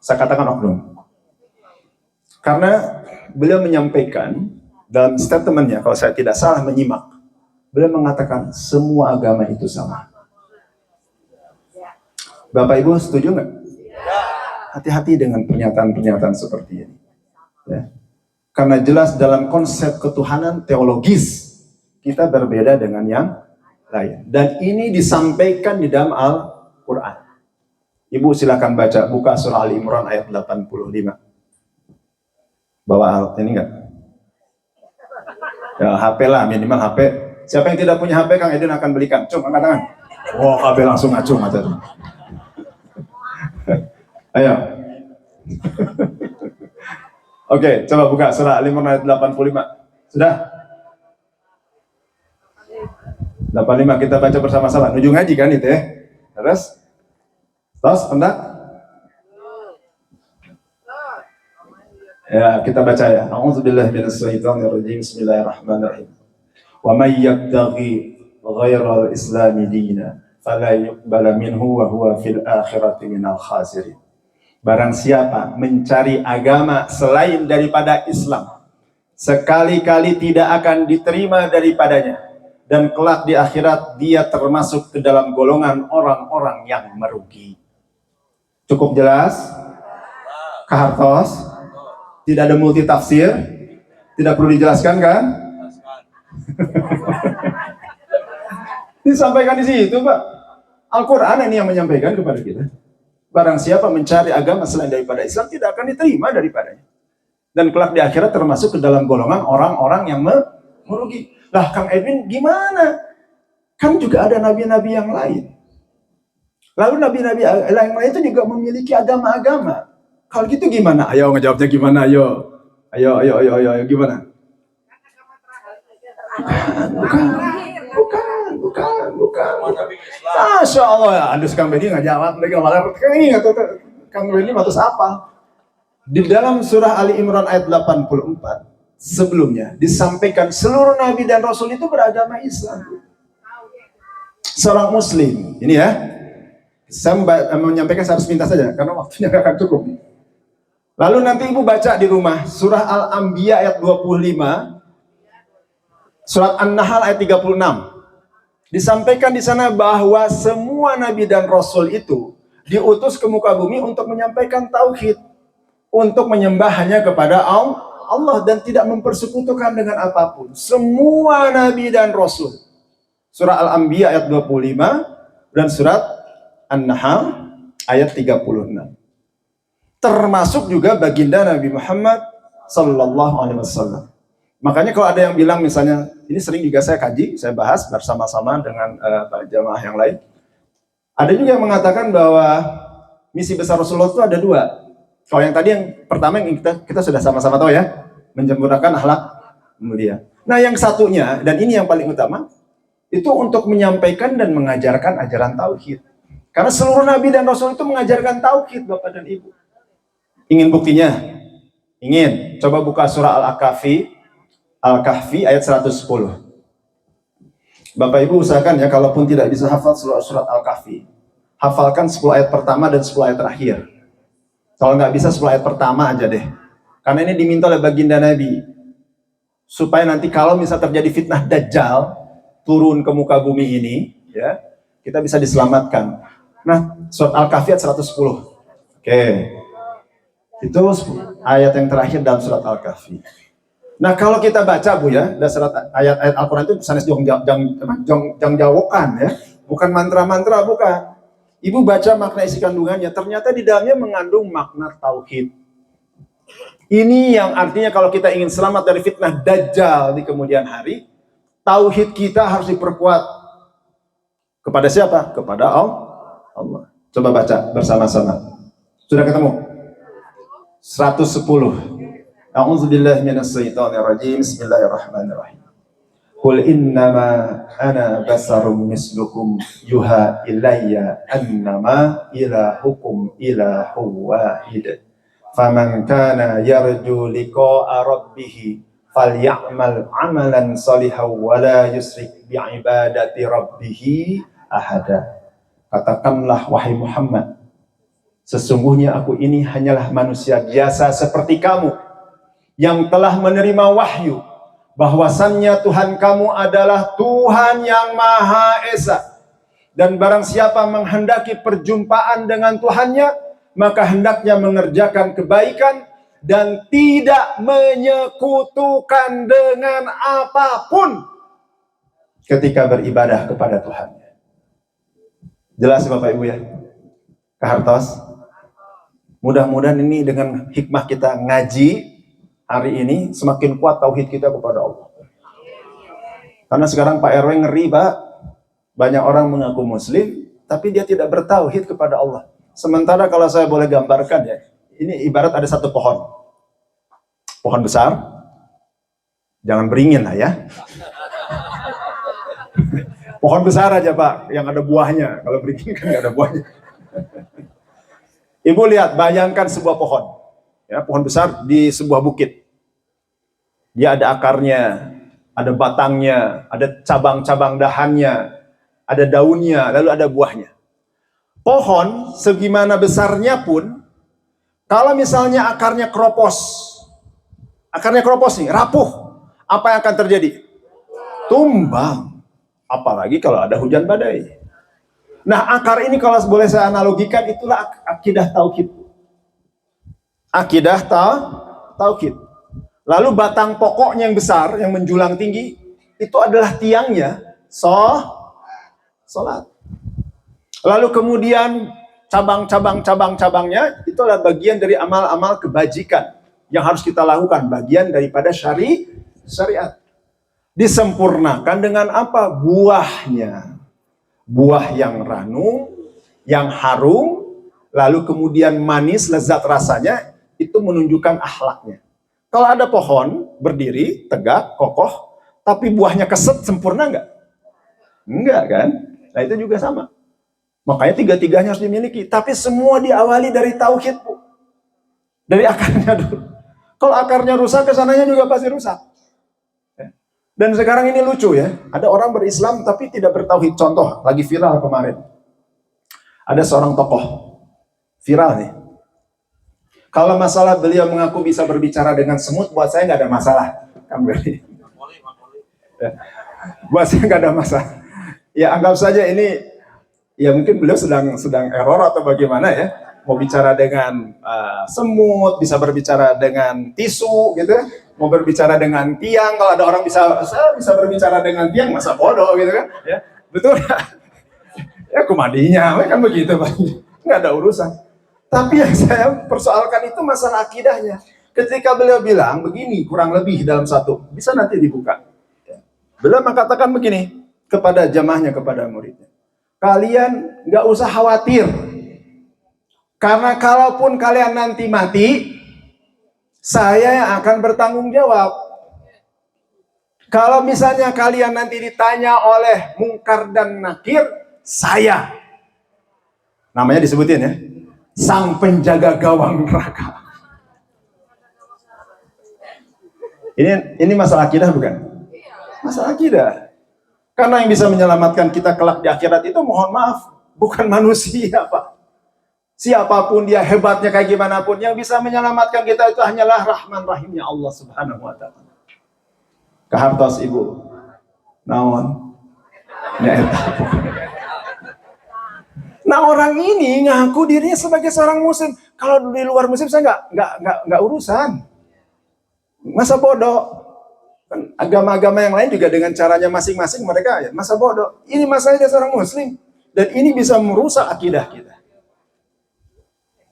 Saya katakan oknum. Karena beliau menyampaikan dalam statementnya, kalau saya tidak salah menyimak, beliau mengatakan semua agama itu sama. Bapak Ibu setuju nggak? Hati-hati dengan pernyataan-pernyataan seperti ini. Ya. Karena jelas dalam konsep ketuhanan teologis, kita berbeda dengan yang lain. Dan ini disampaikan di dalam Al-Quran. Ibu silakan baca, buka surah Al-Imran ayat 85. Bawa ini enggak? Ya, HP lah, minimal HP. Siapa yang tidak punya HP, Kang Edin akan belikan. Cung, angkat tangan. Oh, HP langsung ngacung aja. Ayo. Oke, coba buka surah Al-Imran ayat 85. Sudah? 85 kita baca bersama-sama. Nuju ngaji kan itu ya? Terus? Enggak? Ya, kita baca ya. A'udzubillahi minasyaitonirrajim. Bismillahirrahmanirrahim. Wa may yabtaghi ghairal islami dina fala yuqbala minhu wa huwa fil akhirati minal khasirin. Barang siapa mencari agama selain daripada Islam, sekali-kali tidak akan diterima daripadanya, dan kelak di akhirat dia termasuk ke dalam golongan orang-orang yang merugi. Cukup jelas? Kahartos? Tidak ada multi tafsir? Tidak perlu dijelaskan kan? Disampaikan di situ, Pak. Al-Quran ini yang menyampaikan kepada kita. Barang siapa mencari agama selain daripada Islam tidak akan diterima daripadanya. Dan kelak di akhirat termasuk ke dalam golongan orang-orang yang merugi. Lah Kang Edwin gimana? Kan juga ada nabi-nabi yang lain. Lalu nabi-nabi yang lain itu juga memiliki agama-agama. Kalau gitu gimana? Ayo ngejawabnya gimana? Ayo gimana? Bukan. Masya Allah ya, Andus Kang Beni nggak jawab. Kang Beni matus apa? Di dalam surah Ali Imran ayat 84 sebelumnya disampaikan seluruh nabi dan rasul itu beragama Islam. Seorang muslim, ini ya. Saya menyampaikan saya harus minta saja karena waktunya nggak akan cukup. Lalu nanti ibu baca di rumah surah Al-Anbiya ayat 25, surat An-Nahl ayat 36. Disampaikan di sana bahwa semua nabi dan rasul itu diutus ke muka bumi untuk menyampaikan tauhid, untuk menyembah hanya kepada Allah dan tidak mempersekutukan dengan apapun. Semua nabi dan rasul. Surah Al-Anbiya ayat 25 dan surat An-Nahl ayat 36. Termasuk juga baginda Nabi Muhammad sallallahu alaihi wasallam. Makanya kalau ada yang bilang misalnya, ini sering juga saya kaji, saya bahas bersama-sama dengan jamaah yang lain. Ada juga yang mengatakan bahwa misi besar Rasulullah itu ada dua. Kalau yang tadi yang pertama yang kita sudah sama-sama tahu ya, menyempurnakan akhlak mulia. Nah yang satunya, dan ini yang paling utama, itu untuk menyampaikan dan mengajarkan ajaran tauhid. Karena seluruh nabi dan rasul itu mengajarkan tauhid, Bapak dan Ibu. Ingin buktinya? Ingin? Coba buka surah Al-Kahfi ayat 110. Bapak Ibu usahakan ya, kalaupun tidak bisa hafal surat Al-Kahfi, hafalkan 10 ayat pertama dan 10 ayat terakhir. Kalau nggak bisa 10 ayat pertama aja deh. Karena ini diminta oleh baginda Nabi. Supaya nanti kalau misal terjadi fitnah Dajjal, turun ke muka bumi ini, ya, kita bisa diselamatkan. Nah, surat Al-Kahfi ayat 110. Oke. Itu ayat yang terakhir dalam surat Al-Kahfi. Nah, kalau kita baca Bu ya, surat ayat-ayat Al-Quran itu sanes jangjawokan ya, bukan mantra-mantra, bukan. Ibu baca makna isi kandungannya, ternyata di dalamnya mengandung makna tauhid. Ini yang artinya kalau kita ingin selamat dari fitnah Dajjal di kemudian hari, tauhid kita harus diperkuat. Kepada siapa? Kepada Allah. Coba baca bersama-sama. Sudah ketemu? 110. A'udzubillahi minasyaitonirrajim. Bismillahirrahmanirrahim. Qul innama ana basarum mislukum yuha ilayya annama ilahukum ilahu wahid. Faman kana yarju liqa'a rabbih falyamal 'amalan shalihan wa la yusyrik bi'ibadati rabbih ahada. Katakanlah wahai Muhammad, sesungguhnya aku ini hanyalah manusia biasa seperti kamu yang telah menerima wahyu bahwasannya Tuhan kamu adalah Tuhan yang Maha Esa. Dan barang siapa menghendaki perjumpaan dengan Tuhannya, maka hendaknya mengerjakan kebaikan dan tidak menyekutukan dengan apapun. ketika beribadah kepada Tuhan. Jelas Bapak Ibu ya? Kahartos? Mudah-mudahan ini dengan hikmah kita ngaji hari ini semakin kuat tauhid kita kepada Allah. Karena sekarang Pak RW ngeri Pak, banyak orang mengaku muslim tapi dia tidak bertauhid kepada Allah. Sementara kalau saya boleh gambarkan ya, ini ibarat ada satu pohon besar, jangan beringin lah ya. Pohon besar aja Pak, yang ada buahnya. Kalau beringin kan nggak ada buahnya. Ibu lihat, bayangkan sebuah pohon, ya, pohon besar di sebuah bukit. Dia ada akarnya, ada batangnya, ada cabang-cabang dahannya, ada daunnya, lalu ada buahnya. Pohon segimana besarnya pun, kalau misalnya akarnya keropos nih, rapuh, apa yang akan terjadi? Tumbang. Apalagi kalau ada hujan badai. Nah, akar ini kalau boleh saya analogikan, itulah akidah tauhid. Akidah tauhid. Lalu batang pokoknya yang besar, yang menjulang tinggi, itu adalah tiangnya, sholat. Lalu kemudian cabang-cabangnya, itu adalah bagian dari amal-amal kebajikan yang harus kita lakukan, bagian daripada syariat. Disempurnakan dengan apa? Buahnya. Buah yang ranum, yang harum, lalu kemudian manis, lezat rasanya, itu menunjukkan akhlaknya. Kalau ada pohon berdiri, tegak, kokoh, tapi buahnya keset, sempurna enggak? Enggak kan? Nah itu juga sama. Makanya tiga-tiganya harus dimiliki. Tapi semua diawali dari tauhid, Bu. Dari akarnya dulu. Kalau akarnya rusak, kesananya juga pasti rusak. Dan sekarang ini lucu ya, ada orang berislam tapi tidak bertauhid. Contoh, lagi viral kemarin. Ada seorang tokoh, viral nih. Kalau masalah beliau mengaku bisa berbicara dengan semut, buat saya nggak ada masalah. Buat saya nggak ada masalah. Ya anggap saja ini, ya mungkin beliau sedang error atau bagaimana ya. Mau bicara dengan semut, bisa berbicara dengan tisu gitu. Mau berbicara dengan tiang, kalau ada orang saya bisa berbicara dengan tiang, masa bodoh gitu kan, ya betul ya kumadinya, kan begitu Pak, nggak ada urusan. Tapi yang saya persoalkan itu masalah akidahnya. Ketika beliau bilang begini, kurang lebih dalam satu, bisa nanti dibuka. Beliau mengatakan begini kepada jamaahnya, kepada muridnya, kalian nggak usah khawatir, karena kalaupun kalian nanti mati, saya yang akan bertanggung jawab. Kalau misalnya kalian nanti ditanya oleh Mungkar dan Nakir, saya. Namanya disebutin ya. Sang penjaga gawang neraka. Ini masalah akidah bukan? Masalah akidah. Karena yang bisa menyelamatkan kita kelak di akhirat itu, mohon maaf, bukan manusia Pak. Siapapun dia, hebatnya kayak gimana pun, yang bisa menyelamatkan kita itu hanyalah Rahman Rahimnya Allah Subhanahu wa Ta'ala. Kahartos Ibu, naon? Nah orang ini ngaku dirinya sebagai seorang muslim. Kalau di luar muslim saya nggak urusan. Masa bodoh? Kan agama-agama yang lain juga dengan caranya masing-masing mereka ya. Masa bodoh? Ini masalahnya seorang muslim dan ini bisa merusak akidah kita.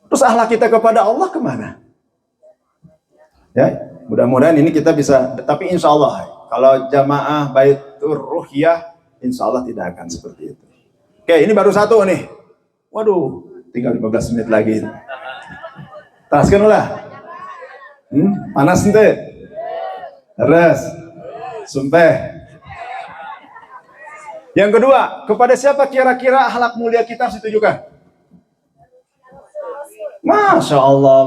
Terus akhlak kita kepada Allah kemana? Ya, mudah-mudahan ini kita bisa. Tapi insya Allah, kalau jamaah Baitur Ruhiyah, insya Allah tidak akan seperti itu. Oke, ini baru satu nih. Waduh, tinggal 15 menit lagi. Taskan lah. Panas ente. Terus, sumpah. Yang kedua, kepada siapa kira-kira akhlak mulia kita harus ditujukan? Masya Allah,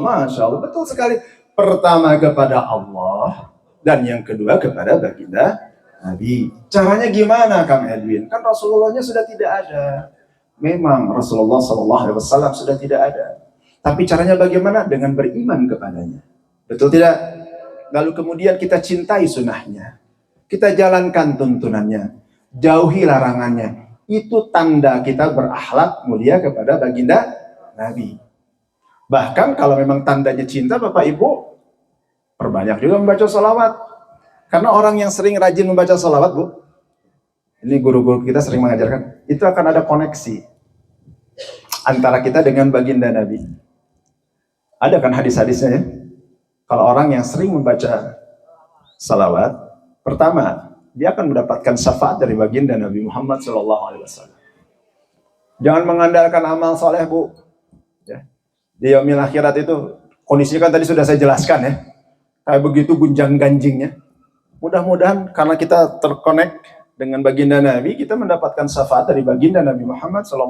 betul sekali. Pertama kepada Allah, dan yang kedua kepada baginda Nabi. Caranya gimana, Kang Edwin? Kan Rasulullahnya sudah tidak ada. Memang Rasulullah SAW sudah tidak ada. Tapi caranya bagaimana? Dengan beriman kepadanya. Betul tidak? Lalu kemudian kita cintai sunnahnya. Kita jalankan tuntunannya. Jauhi larangannya. Itu tanda kita berakhlak mulia kepada baginda Nabi. Bahkan kalau memang tandanya cinta, Bapak Ibu, perbanyak juga membaca sholawat. Karena orang yang sering rajin membaca sholawat, Bu, Ini guru-guru kita sering mengajarkan, itu akan ada koneksi antara kita dengan baginda Nabi. Ada kan hadis-hadisnya ya? Kalau orang yang sering membaca salawat, pertama, dia akan mendapatkan syafaat dari baginda Nabi Muhammad SAW. Jangan mengandalkan amal soleh, Bu. Ya. Di yaumil akhirat itu, kondisinya kan tadi sudah saya jelaskan ya. Kayak begitu gunjang ganjingnya. Mudah-mudahan karena kita terkonek dengan baginda Nabi, kita mendapatkan syafaat dari baginda Nabi Muhammad SAW.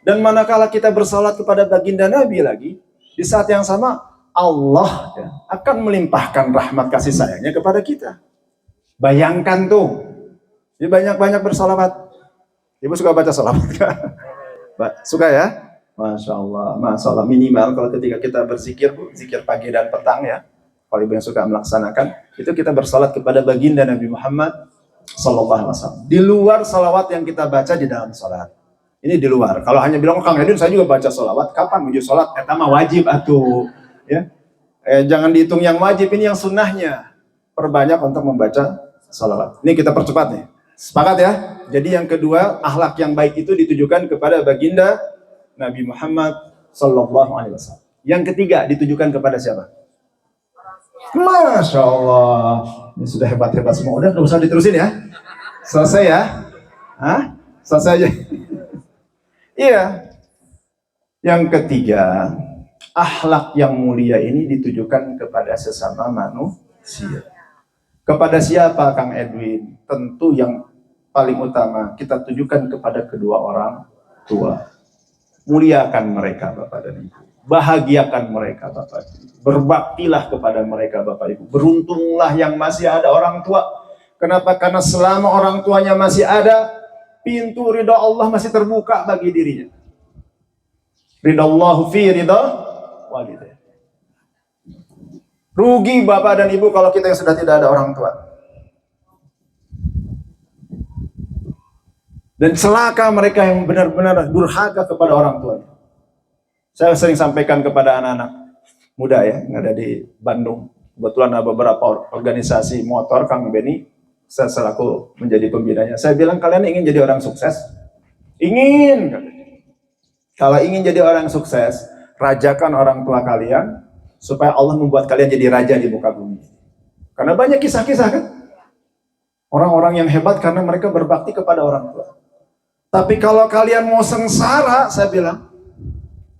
Dan manakala kita bersalat kepada baginda Nabi lagi, di saat yang sama Allah ya, akan melimpahkan rahmat kasih sayangnya kepada kita. Bayangkan tuh, jadi banyak-banyak bersalawat. Ibu suka baca salawat? Suka ya? Masya Allah, minimal kalau ketika kita berzikir, zikir pagi dan petang ya. Kalau ibu yang suka melaksanakan, itu kita bersalat kepada baginda Nabi Muhammad SAW. Di luar salawat yang kita baca di dalam salat. Ini di luar. Kalau hanya bilang, Kang Edwin saya juga baca salawat. Kapan menuju salat? Etama wajib atuh. Ya. Jangan dihitung yang wajib, ini yang sunnahnya. Perbanyak untuk membaca salawat. Ini kita percepat nih. Sepakat ya? Jadi yang kedua, akhlak yang baik itu ditujukan kepada baginda Nabi Muhammad SAW. Yang ketiga, ditujukan kepada siapa? Masya Allah. Ini sudah hebat-hebat semua. Udah, nggak usah diterusin ya. Selesai ya? Hah? Selesai aja. Iya. Yang ketiga, akhlak yang mulia ini ditujukan kepada sesama manusia. Kepada siapa, Kang Edwin? Tentu yang paling utama kita tujukan kepada kedua orang tua. Muliakan mereka, Bapak dan Ibu. Bahagiakan mereka, Bapak dan Ibu. Berbaktilah kepada mereka, Bapak Ibu. Beruntunglah yang masih ada orang tua. Kenapa? Karena selama orang tuanya masih ada, pintu ridha Allah masih terbuka bagi dirinya. Ridha Allah fi ridha walidain. Rugi Bapak dan Ibu kalau kita yang sudah tidak ada orang tua. Dan celaka mereka yang benar-benar durhaka kepada orang tuanya. Saya sering sampaikan kepada anak-anak muda ya, yang ada di Bandung. Kebetulan ada beberapa organisasi motor, Kang Beni, saya selaku menjadi pembinanya. Saya bilang, kalian ingin jadi orang sukses? Ingin. Kalau ingin jadi orang sukses, rajakan orang tua kalian, supaya Allah membuat kalian jadi raja di muka bumi. Karena banyak kisah-kisah kan? Orang-orang yang hebat karena mereka berbakti kepada orang tua. Tapi kalau kalian mau sengsara, saya bilang,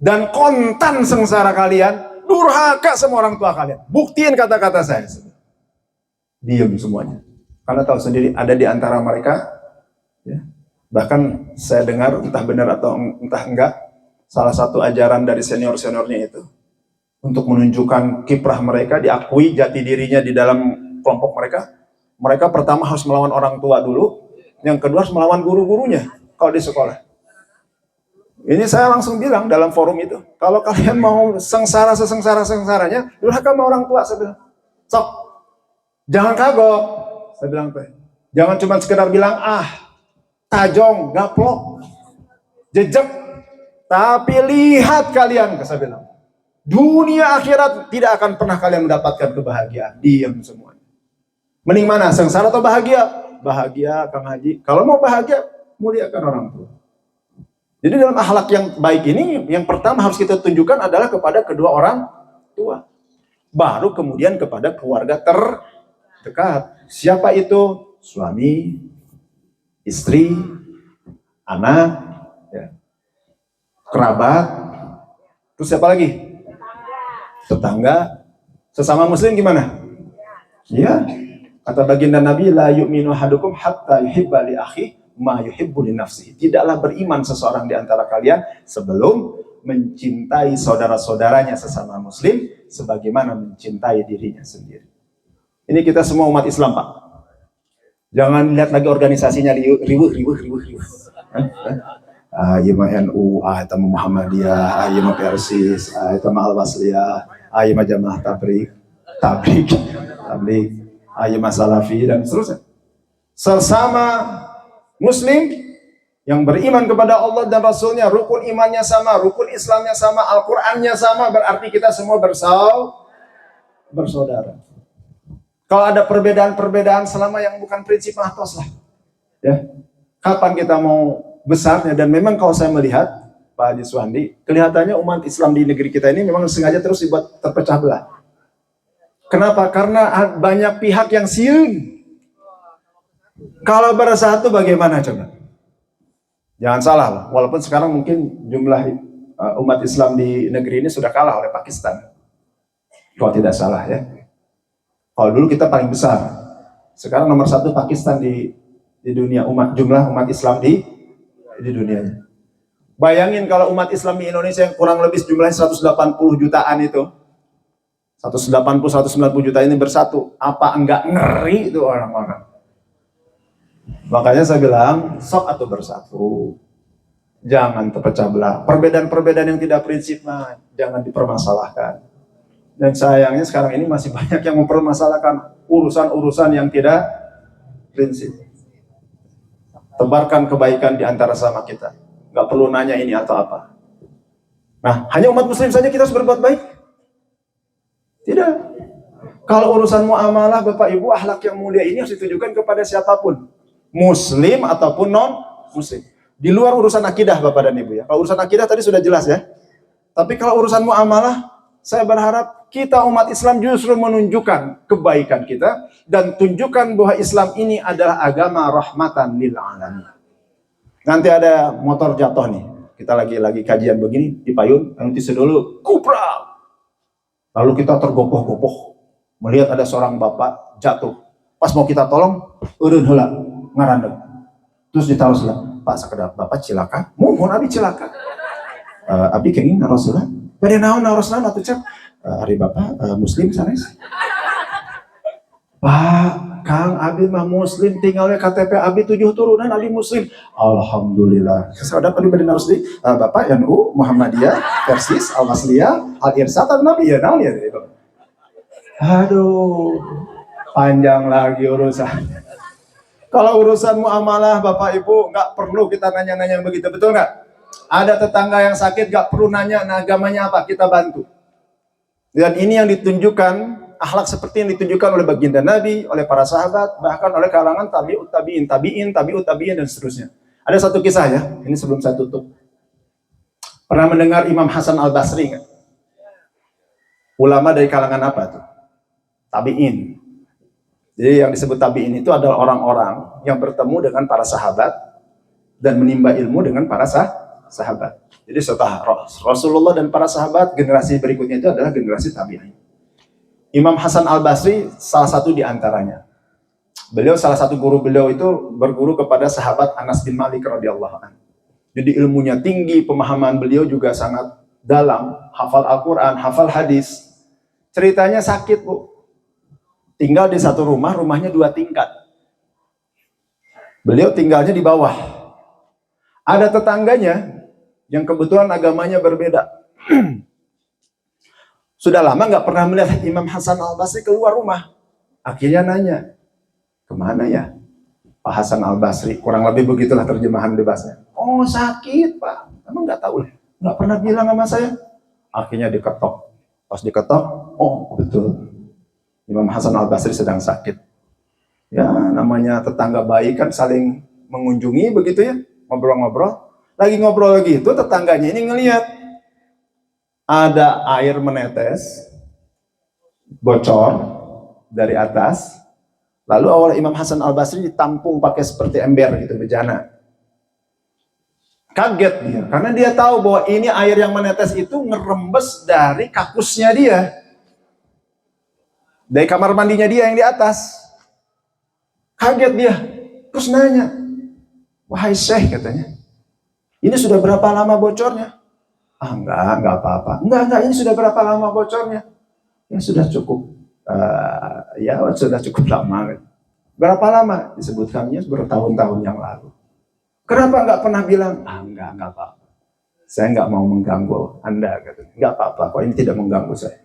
dan kontan sengsara kalian, durhaka sama orang tua kalian. Buktiin kata-kata saya. Diam semuanya. Karena tahu sendiri ada di antara mereka, ya, bahkan saya dengar entah benar atau entah enggak, salah satu ajaran dari senior-seniornya itu, untuk menunjukkan kiprah mereka, diakui jati dirinya di dalam kelompok mereka, mereka pertama harus melawan orang tua dulu, yang kedua harus melawan guru-gurunya kalau di sekolah. Ini saya langsung bilang dalam forum itu, kalau kalian mau sengsara sesengsara-sengsaranya, durhaka sama orang tua, saya bilang, sok, jangan kagok, saya bilang, jangan cuma sekedar bilang, tajong, gaplok, jejak, tapi lihat kalian, saya bilang, dunia akhirat tidak akan pernah kalian mendapatkan kebahagiaan. Diam semuanya. Mending mana, sengsara atau bahagia? Bahagia, Kang Haji. Kalau mau bahagia, muliakan orang tua. Jadi dalam akhlak yang baik ini, yang pertama harus kita tunjukkan adalah kepada kedua orang tua. Baru kemudian kepada keluarga terdekat. Siapa itu? Suami, istri, anak, ya, kerabat, terus siapa lagi? Tetangga, sesama muslim gimana? Ya, kata baginda Nabi, la yu'minu ahadukum hatta yuhibba li akhihi ma yuhibbu li nafsihi. Tidaklah beriman seseorang di antara kalian sebelum mencintai saudara-saudaranya sesama muslim sebagaimana mencintai dirinya sendiri. Ini kita semua umat Islam, Pak. Jangan lihat lagi organisasinya riuh. Ieu mah NU, eta mah Muhammadiyah, ieu mah Persis, eta mah Al-Wasliyah, ieu mah Jamaah Tabligh, ieu mah Salafi dan seterusnya. Sesama Muslim yang beriman kepada Allah dan Rasulnya, rukun imannya sama, rukun Islamnya sama, Al-Qurannya sama, berarti kita semua bersaudara. Kalau ada perbedaan-perbedaan selama yang bukan prinsip mahtos lah. Ya, kapan kita mau besarnya? Dan memang kalau saya melihat Pak Haji Suhandi, kelihatannya umat Islam di negeri kita ini memang sengaja terus dibuat terpecah belah. Kenapa? Karena banyak pihak yang siring. Kalau bersatu bagaimana coba? Jangan salah, walaupun sekarang mungkin jumlah umat Islam di negeri ini sudah kalah oleh Pakistan. Kalau tidak salah ya. Kalau dulu kita paling besar. Sekarang nomor 1 Pakistan di dunia jumlah umat Islam di dunia. Bayangin kalau umat Islam di Indonesia yang kurang lebih jumlahnya 180 jutaan itu. 180-190 juta ini bersatu. Apa enggak ngeri itu orang-orang? Makanya saya bilang, sok atau bersatu. Jangan terpecah belah. Perbedaan-perbedaan yang tidak prinsip, jangan dipermasalahkan. Dan sayangnya sekarang ini masih banyak yang mempermasalahkan urusan-urusan yang tidak prinsip. Tebarkan kebaikan di antara sama kita. Nggak perlu nanya ini atau apa. Nah, hanya umat muslim saja kita harus berbuat baik? Tidak. Kalau urusan muamalah, Bapak Ibu, akhlak yang mulia ini harus ditujukan kepada siapapun. Muslim ataupun non-muslim. Di luar urusan akidah, Bapak dan Ibu ya. Kalau urusan akidah tadi sudah jelas ya. Tapi kalau urusan muamalah, saya berharap kita umat Islam justru menunjukkan kebaikan kita dan tunjukkan bahwa Islam ini adalah agama rahmatan lil alamin. Nanti ada motor jatuh nih. Kita lagi kajian begini di payun, nanti dulu kupra. Lalu kita tergopoh-gopoh melihat ada seorang bapak jatuh. Pas mau kita tolong, eureun heula ngarandeg. Terus ditaruh sebelah, Pak sakedap bapak cilaka. Mohon abi cilaka. Abi kenging naroseula. Bade naon narosna atuh cek. Ari bapak muslim sanes. Pak, Kang abi mah muslim, tinggalnya KTP abi 7 turunan abi muslim. Alhamdulillah. Saudara tadi bade naros deui. Bapak NU Muhammadiyah Persis Al-Wasliyah Al-Irsad Nabi ya naon ya itu. Aduh, panjang lagi urusan. Kalau urusan muamalah Bapak Ibu nggak perlu kita nanya-nanya yang begitu, betul nggak? Ada tetangga yang sakit nggak perlu nanya agamanya apa, kita bantu. Dan ini yang ditunjukkan, akhlak seperti yang ditunjukkan oleh baginda Nabi, oleh para sahabat, bahkan oleh kalangan tabi'ut tabi'in dan seterusnya. Ada satu kisah ya, ini sebelum saya tutup. Pernah mendengar Imam Hasan Al-Basri nggak? Ulama dari kalangan apa tuh? Tabi'in. Jadi yang disebut tabi'in itu adalah orang-orang yang bertemu dengan para sahabat dan menimba ilmu dengan para sahabat. Jadi setelah Rasulullah dan para sahabat, generasi berikutnya itu adalah generasi tabi'in. Imam Hasan Al-Basri salah satu di antaranya. Beliau salah satu guru beliau itu berguru kepada sahabat Anas bin Malik radhiyallahu anhu. Jadi ilmunya tinggi, pemahaman beliau juga sangat dalam, hafal Al-Qur'an, hafal hadis. Ceritanya sakit, Bu. Tinggal di satu rumah, rumahnya 2 tingkat. Beliau tinggalnya di bawah. Ada tetangganya yang kebetulan agamanya berbeda. Sudah lama nggak pernah melihat Imam Hasan Al-Basri keluar rumah. Akhirnya nanya, kemana ya Pak Hasan Al-Basri? Kurang lebih begitulah terjemahan bebasnya. Oh sakit Pak, emang nggak tahu, nggak pernah bilang sama saya. Akhirnya diketok. Pas diketok, oh betul. Imam Hasan Al-Basri sedang sakit. Ya namanya tetangga baik kan saling mengunjungi begitu ya, ngobrol-ngobrol. Lagi ngobrol lagi itu tetangganya ini ngelihat ada air menetes, bocor dari atas. Lalu awal Imam Hasan Al-Basri ditampung pakai seperti ember gitu, bejana. Kaget dia, karena dia tahu bahwa ini air yang menetes itu ngerembes dari kakusnya dia. Dari kamar mandinya dia yang di atas. Kaget dia. Terus nanya, wahai Syekh katanya, ini sudah berapa lama bocornya? Enggak apa-apa. Enggak, ini sudah berapa lama bocornya? Ya sudah cukup, sudah cukup lama. Berapa lama? Disebutkannya bertahun-tahun yang lalu. Kenapa enggak pernah bilang? Enggak apa-apa. Saya enggak mau mengganggu Anda. Katanya. Enggak apa-apa, kok ini tidak mengganggu saya.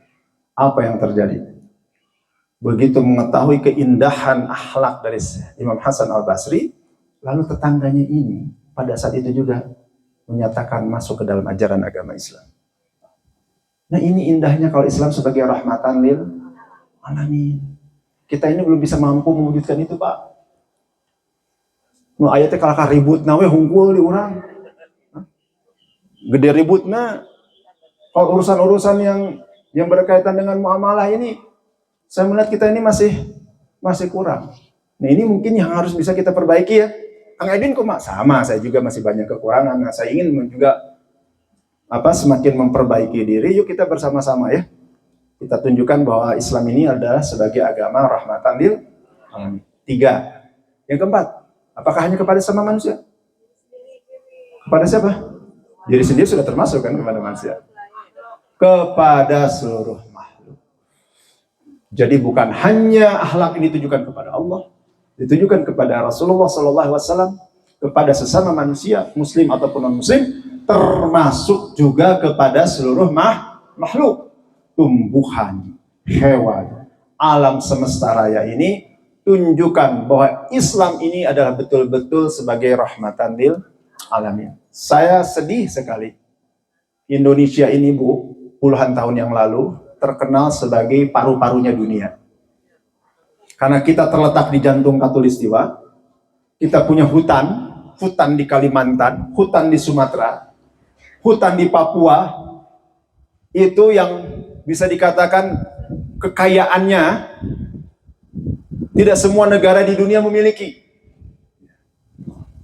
Apa yang terjadi? Begitu mengetahui keindahan akhlak dari Imam Hasan Al-Basri, lalu tetangganya ini pada saat itu juga menyatakan masuk ke dalam ajaran agama Islam. Nah ini indahnya kalau Islam sebagai rahmatan lil alamin. Kita ini belum bisa mampu mewujudkan itu Pak. Nu ayatnya kalahkah ributna we hungkul di urang. Gede ributna. Kalau urusan-urusan yang berkaitan dengan muamalah ini, saya melihat kita ini masih kurang. Nah ini mungkin yang harus bisa kita perbaiki ya. Kang Edin kok sama, saya juga masih banyak kekurangan. Nah saya ingin juga semakin memperbaiki diri. Yuk kita bersama-sama ya. Kita tunjukkan bahwa Islam ini adalah sebagai agama rahmatan lil alamin. 3. Yang keempat, apakah hanya kepada sama manusia? Kepada siapa? Diri sendiri sudah termasuk kan kepada manusia. Kepada seluruh makhluk. Jadi bukan hanya akhlak ini ditujukan kepada Allah, ditujukan kepada Rasulullah SAW, kepada sesama manusia, muslim ataupun non-muslim, termasuk juga kepada seluruh makhluk, tumbuhan, hewan, alam semesta raya ini. Tunjukkan bahwa Islam ini adalah betul-betul sebagai rahmatan lil alamin. Saya sedih sekali. Indonesia ini, Bu, puluhan tahun yang lalu terkenal sebagai paru-parunya dunia. Karena kita terletak di jantung Katulistiwa, kita punya hutan di Kalimantan, hutan di Sumatera, hutan di Papua, itu yang bisa dikatakan kekayaannya tidak semua negara di dunia memiliki.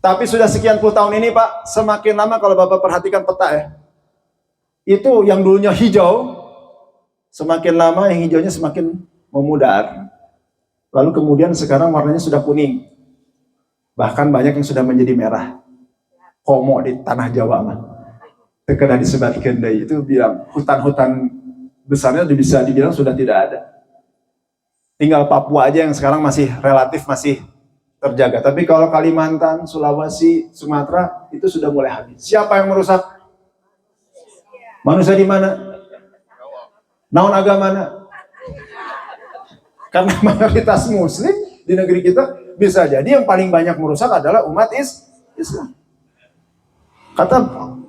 Tapi sudah sekian puluh tahun ini Pak, semakin lama kalau Bapak perhatikan peta ya, itu yang dulunya hijau, semakin lama yang hijaunya semakin memudar. Lalu kemudian sekarang warnanya sudah kuning. Bahkan banyak yang sudah menjadi merah. Komo di tanah Jawa mah. Tekena disebatkan dari itu bilang hutan-hutan besarnya bisa dibilang sudah tidak ada. Tinggal Papua aja yang sekarang masih relatif masih terjaga. Tapi kalau Kalimantan, Sulawesi, Sumatera itu sudah mulai habis. Siapa yang merusak? Manusia di mana? Naon agamana? Karena mayoritas muslim di negeri kita, bisa jadi yang paling banyak merusak adalah umat Islam. Kata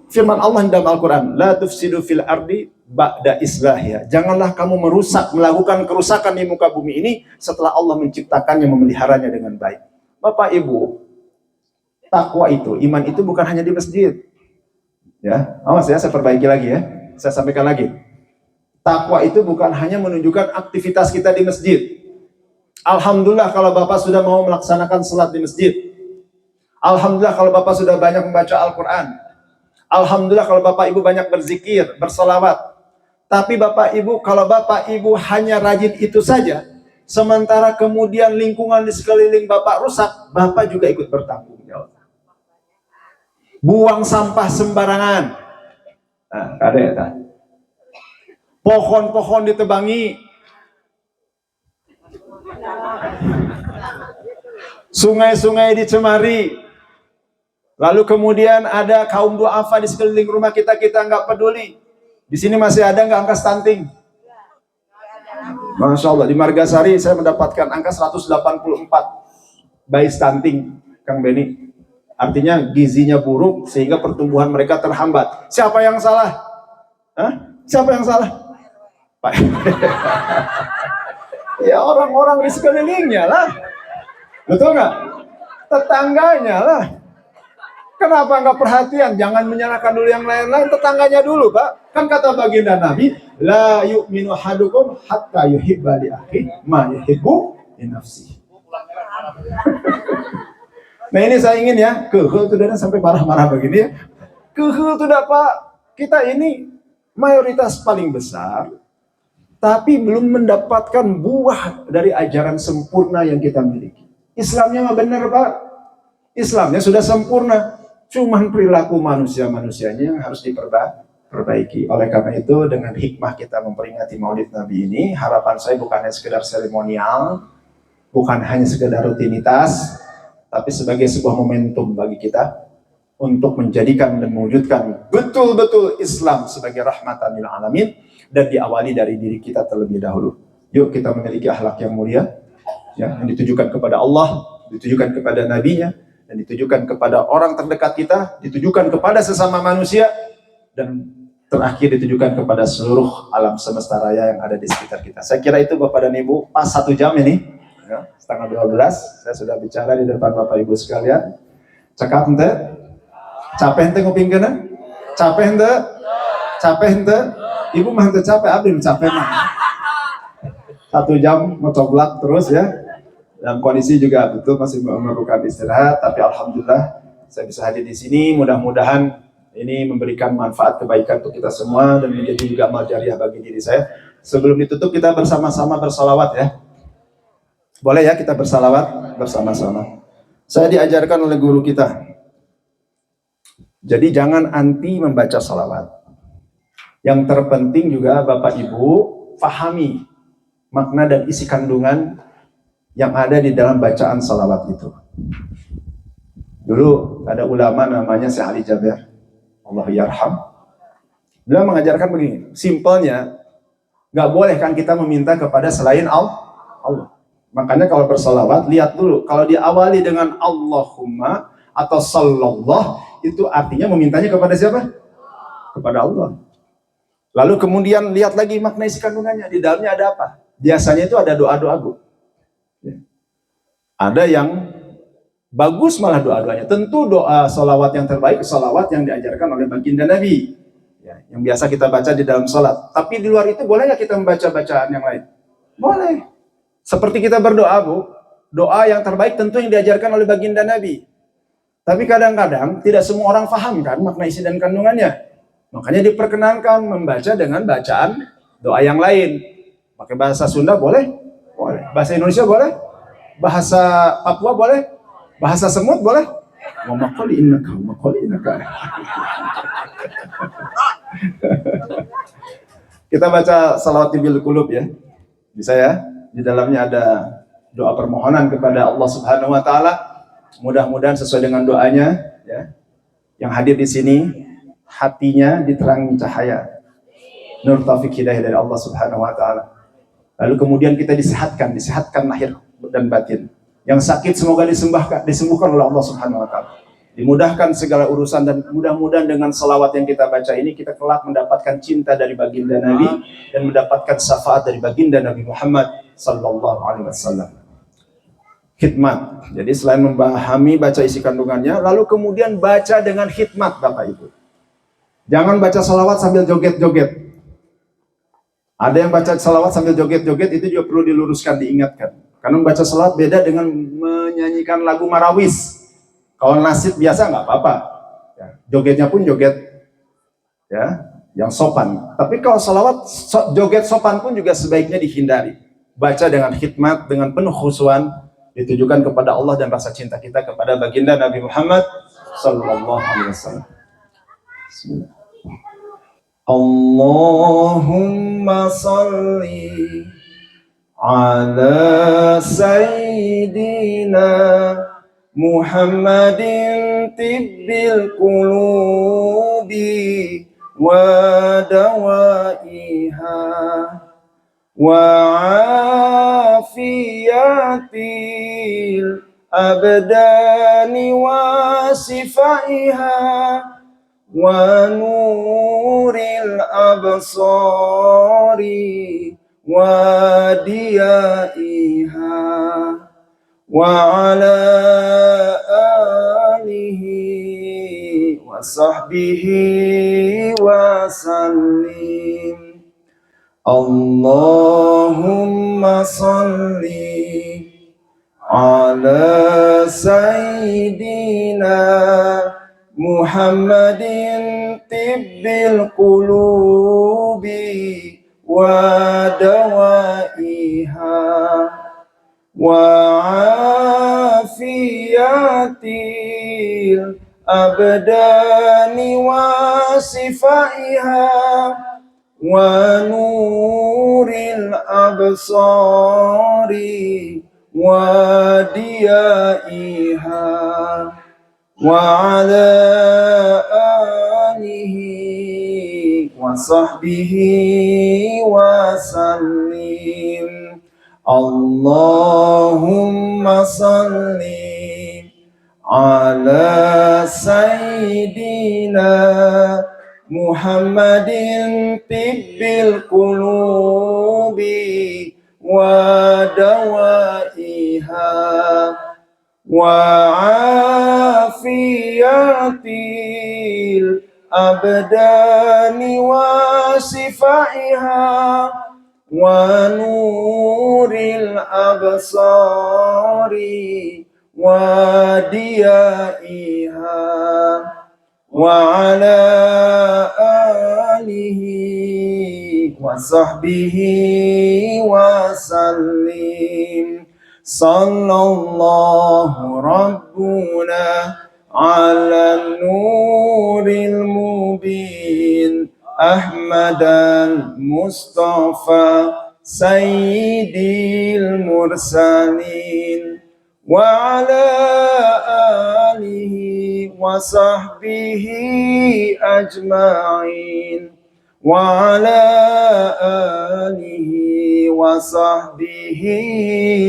firman Allah dalam Al-Quran, la tufsidu fil ardi ba'da islahiha. Janganlah kamu merusak, melakukan kerusakan di muka bumi ini setelah Allah menciptakannya, memeliharanya dengan baik. Bapak Ibu, takwa itu, iman itu bukan hanya di masjid. Ya, awas ya, saya perbaiki lagi ya. Saya sampaikan lagi. Takwa itu bukan hanya menunjukkan aktivitas kita di masjid. Alhamdulillah kalau Bapak sudah mau melaksanakan salat di masjid. Alhamdulillah kalau Bapak sudah banyak membaca Al-Quran. Alhamdulillah kalau Bapak Ibu banyak berzikir, bersolawat. Tapi Bapak Ibu, kalau Bapak Ibu hanya rajin itu saja, sementara kemudian lingkungan di sekeliling Bapak rusak, Bapak juga ikut bertanggung jawab. Buang sampah sembarangan. Nah, ada ya, tak? Pohon-pohon ditebangi. Sungai-sungai dicemari. Lalu kemudian ada kaum duafa di sekeliling rumah kita nggak peduli. Di sini masih ada nggak angka stunting? Masya Allah, di Margasari saya mendapatkan angka 184 bayi stunting, Kang Beni. Artinya gizinya buruk sehingga pertumbuhan mereka terhambat. Siapa yang salah? Hah? Siapa yang salah? Pak. Ya orang-orang di sekelilingnya lah. Betul nggak? Tetangganya lah. Kenapa nggak perhatian? Jangan menyalahkan dulu yang lain-lain, tetangganya dulu, Pak. Kan kata baginda Nabi, la yu'minu ahadukum hatta yuhibba li akhihi ma yuhibbu li nafsihi. Nah ini saya ingin ya, kehul tuh dan sampai marah-marah begini ya. Kehul tuh dah Pak, kita ini mayoritas paling besar, tapi belum mendapatkan buah dari ajaran sempurna yang kita miliki. Islamnya mah benar Pak, Islamnya sudah sempurna. Cuman perilaku manusia-manusianya yang harus diperbaiki. Oleh karena itu, dengan hikmah kita memperingati Maulid Nabi ini, harapan saya bukan hanya sekedar seremonial, bukan hanya sekedar rutinitas, tapi sebagai sebuah momentum bagi kita untuk menjadikan dan mewujudkan betul-betul Islam sebagai rahmatan lil alamin, dan diawali dari diri kita terlebih dahulu. Yuk kita memiliki akhlak yang mulia, ya, yang ditujukan kepada Allah, ditujukan kepada Nabi-Nya, dan ditujukan kepada orang terdekat kita, ditujukan kepada sesama manusia, dan terakhir ditujukan kepada seluruh alam semesta raya yang ada di sekitar kita. Saya kira itu Bapak dan Ibu, pas 1 jam ini, ya, setengah 12, saya sudah bicara di depan Bapak Ibu sekalian. Cakap ente? Capek ente nguping kena? Capek ente? Capek ente? Ibu mah ente capek, abdi capek mah. 1 jam ngocoblak terus ya. Dan kondisi juga betul masih memerlukan istirahat, tapi alhamdulillah saya bisa hadir di sini. Mudah-mudahan ini memberikan manfaat kebaikan untuk kita semua dan menjadi juga amal jariah bagi diri saya. Sebelum ditutup kita bersama-sama bersalawat ya. Boleh ya kita bersalawat bersama-sama. Saya diajarkan oleh guru kita. Jadi jangan anti membaca salawat. Yang terpenting juga Bapak Ibu pahami makna dan isi kandungan yang ada di dalam bacaan salawat itu. Dulu ada ulama namanya Syekh Ali Jaber, Allah yarham. Beliau mengajarkan begini, simpelnya, nggak boleh kan kita meminta kepada selain Allah. Makanya kalau bersalawat, lihat dulu, kalau diawali dengan Allahumma atau sallallahu, itu artinya memintanya kepada siapa? Kepada Allah. Lalu kemudian lihat lagi makna isi kandungannya, di dalamnya ada apa? Biasanya itu ada doa-doa, Bu. Ada yang bagus malah doa-doanya. Tentu doa salawat yang terbaik, salawat yang diajarkan oleh baginda Nabi. Ya, yang biasa kita baca di dalam salat. Tapi di luar itu boleh nggak kita membaca bacaan yang lain? Boleh. Seperti kita berdoa, Bu. Doa yang terbaik tentu yang diajarkan oleh baginda Nabi. Tapi kadang-kadang tidak semua orang paham kan makna isi dan kandungannya. Makanya diperkenankan membaca dengan bacaan doa yang lain. Pakai bahasa Sunda boleh? Boleh. Bahasa Indonesia boleh? Bahasa Papua boleh? Bahasa Semut boleh? Wa maqali innaka, wa maqali innaka. Kita baca salawat bil qulub ya. Bisa ya? Di dalamnya ada doa permohonan kepada Allah Subhanahu wa taala. Mudah-mudahan sesuai dengan doanya ya. Yang hadir di sini hatinya diterangi cahaya. Nur taufik hidayah dari Allah Subhanahu wa taala. Lalu kemudian kita disehatkan lahir dan batin. Yang sakit semoga disembuhkan oleh Allah Subhanahu wa taala. Dimudahkan segala urusan dan mudah-mudahan dengan selawat yang kita baca ini kita kelak mendapatkan cinta dari baginda Nabi dan mendapatkan syafaat dari baginda Nabi Muhammad sallallahu alaihi wasallam. Hikmat. Jadi selain memahami baca isi kandungannya, lalu kemudian baca dengan hikmat Bapak Ibu. Jangan baca selawat sambil joget-joget. Ada yang baca salawat sambil joget-joget, itu juga perlu diluruskan, diingatkan. Karena membaca salawat beda dengan menyanyikan lagu marawis. Kalau nasyid biasa nggak apa-apa. Ya, jogetnya pun joget ya, yang sopan. Tapi kalau salawat, joget sopan pun juga sebaiknya dihindari. Baca dengan hikmat, dengan penuh khusyuan, ditujukan kepada Allah dan rasa cinta kita kepada baginda Nabi Muhammad sallallahu alaihi wasallam. Bismillah. Allahumma salli ala sayyidina Muhammadin tibbil qulubi wa dawaiha wa afiyatil abdani wa sifaiha wa nuril absari wa diyaiha wa ala alihi wa sahbihi wa sallim. Allahumma salli ala sayyidina Muhammadin tibbil qulubi wa dawaiha wa afiyatil abdani wa sifaiha wa nuril absari wa diyaiha wa ala alihi wa sahbihi wa sallim. Allahumma salli ala sayyidina Muhammadin tibbil qulubi wa dawaiha wa afi أبدان وشفائها ونور الأبصار وديائها وعلى آله وصحبه وسلم صلى الله ربنا على النور المبين أحمد المصطفى سيد المرسلين وعلى آله وصحبه أجمعين وعلى آله وصحبه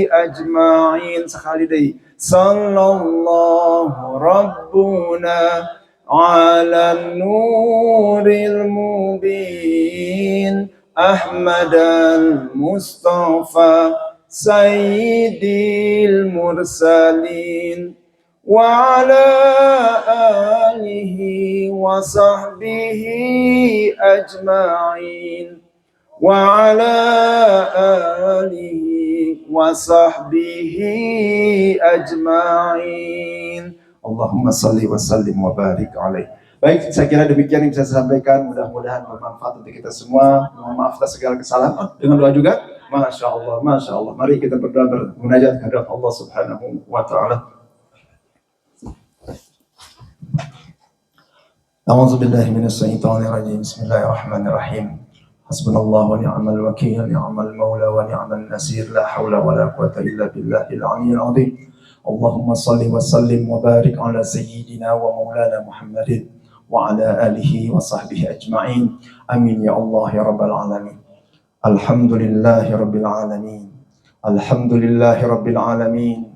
أجمعين. Sekali deh. Sallallahu Rabbuna ala nuril mubin Ahmad al-Mustafa Sayyidil Mursalin wa ala alihi wa sahbihi ajma'in wa ala alihi wa sahbihi ajma'in. Allahumma salli wa sallim wa barik alaih. Baik, saya kira demikian yang bisa saya sampaikan. Mudah-mudahan bermanfaat untuk kita semua. Mohon maaf atas segala kesalahan. Dengan doa juga. Masya Allah, Masya Allah. Mari kita berdoa bermunajat kepada Allah Subhanahu wa Ta'ala. A'udzu billahi minasy syaithanir rajim. Bismillahirrahmanirrahim. Hasbunallahu wa ni'mal wakeel, ni'mal maula wa ni'man nasir. La haula wa la quwwata illa billahil aliyyil azim. Allahumma salli wa sallim wa barik ala sayyidina wa maulana Muhammadin wa ala alihi wa sahbihi ajma'in. Amin ya Allah ya rabbal alamin. Alhamdulillahi rabbil alamin. Alhamdulillahi rabbil alamin.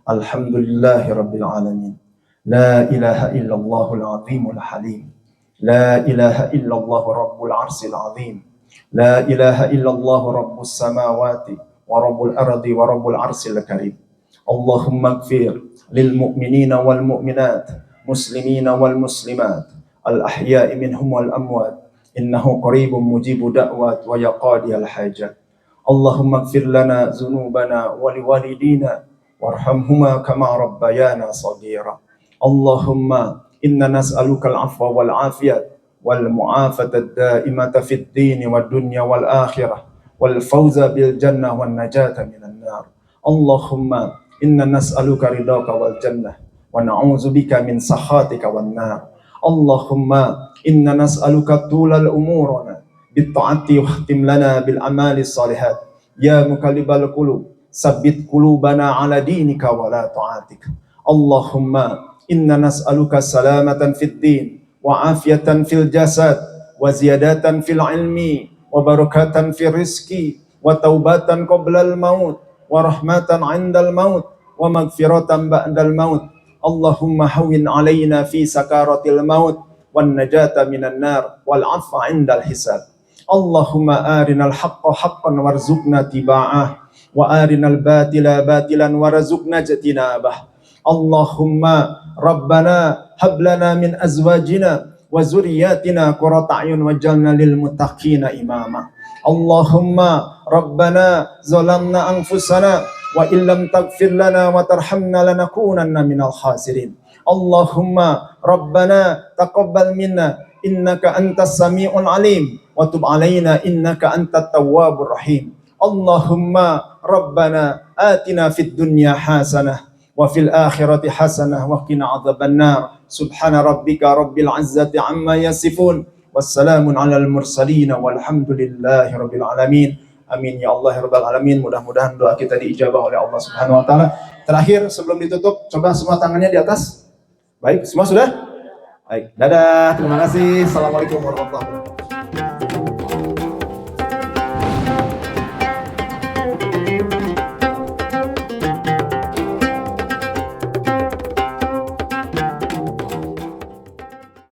Alhamdulillahi rabbil alamin. La ilaha illallahul azimul halim. La ilaha illallah rabbul arsil azim. La ilaha illallah rabbus samawati wa rabbul ardi wa rabbul arsil karim. Allahumma ighfir lil mu'minina wal mu'minat, muslimina wal muslimat, al ahya'i minhum wal amwat, innahu qaribun mujibu da'wat wa yaqadi al hajat. Allahumma ighfir lana dhunubana wa liwalidina warhamhuma kama rabbayana shaghira. Allahumma inna nas'aluka al afwa wal afiyat wal mu'afata ad-da'imata fid din wad dunya wal akhirah wal fawza bil jannah wan najata minan nar. Allahumma inna nas'aluka ridhaka wal jannah wa na'udzubika min sakhatika wan nar. Allahumma inna nas'aluka tulal umurana bit ta'ati wa khtim lana bil amali salihat. Ya muqallibal qulub sabbit qulubana ala dinika wa la ta'atik. Allahumma inna nas'aluka salamatan fid din wa afiyatan fil jasad wa ziyadatan fil ilmi wa barakatan fil rizqi wa taubatan qablal maut wa rahmatan 'indal maut wa maghfiratan ba'dal maut. Allahumma hawwin 'alaina fi sakaratil maut wan najata minan nar wal 'afwa 'indal hisab. Allahumma arinal haqqa haqqan warzuqna tiba'ah wa arinal batila batilan warzuqna jatinabah. Allahumma rabbana hab lana min azwajina wa zurriyyatina qurrata a'yun waj'alna lil muttaqina imama. Allahumma rabbana zalamna anfusana wa illam taghfir lana wa tarhamna lanakunanna minal khasirin. Allahumma rabbana taqabbal minna innaka antas samiul alim wa tub alaina innaka antat tawwabur rahim. Allahumma rabbana atina fid dunya hasanah wa fil akhirati hasanah wa qina adzabannar. Subhana rabbika rabbil izzati amma yasifun. Wassalamun alal mursalin walhamdulillahi rabbil alamin. Amin ya Allah ya rabbal alamin. Mudah-mudahan doa kita diijabah oleh Allah Subhanahu wa taala. Terakhir sebelum ditutup, coba semua tangannya di atas. Baik, semua sudah? Baik. Dadah, terima kasih. Assalamualaikum warahmatullahi wabarakatuh.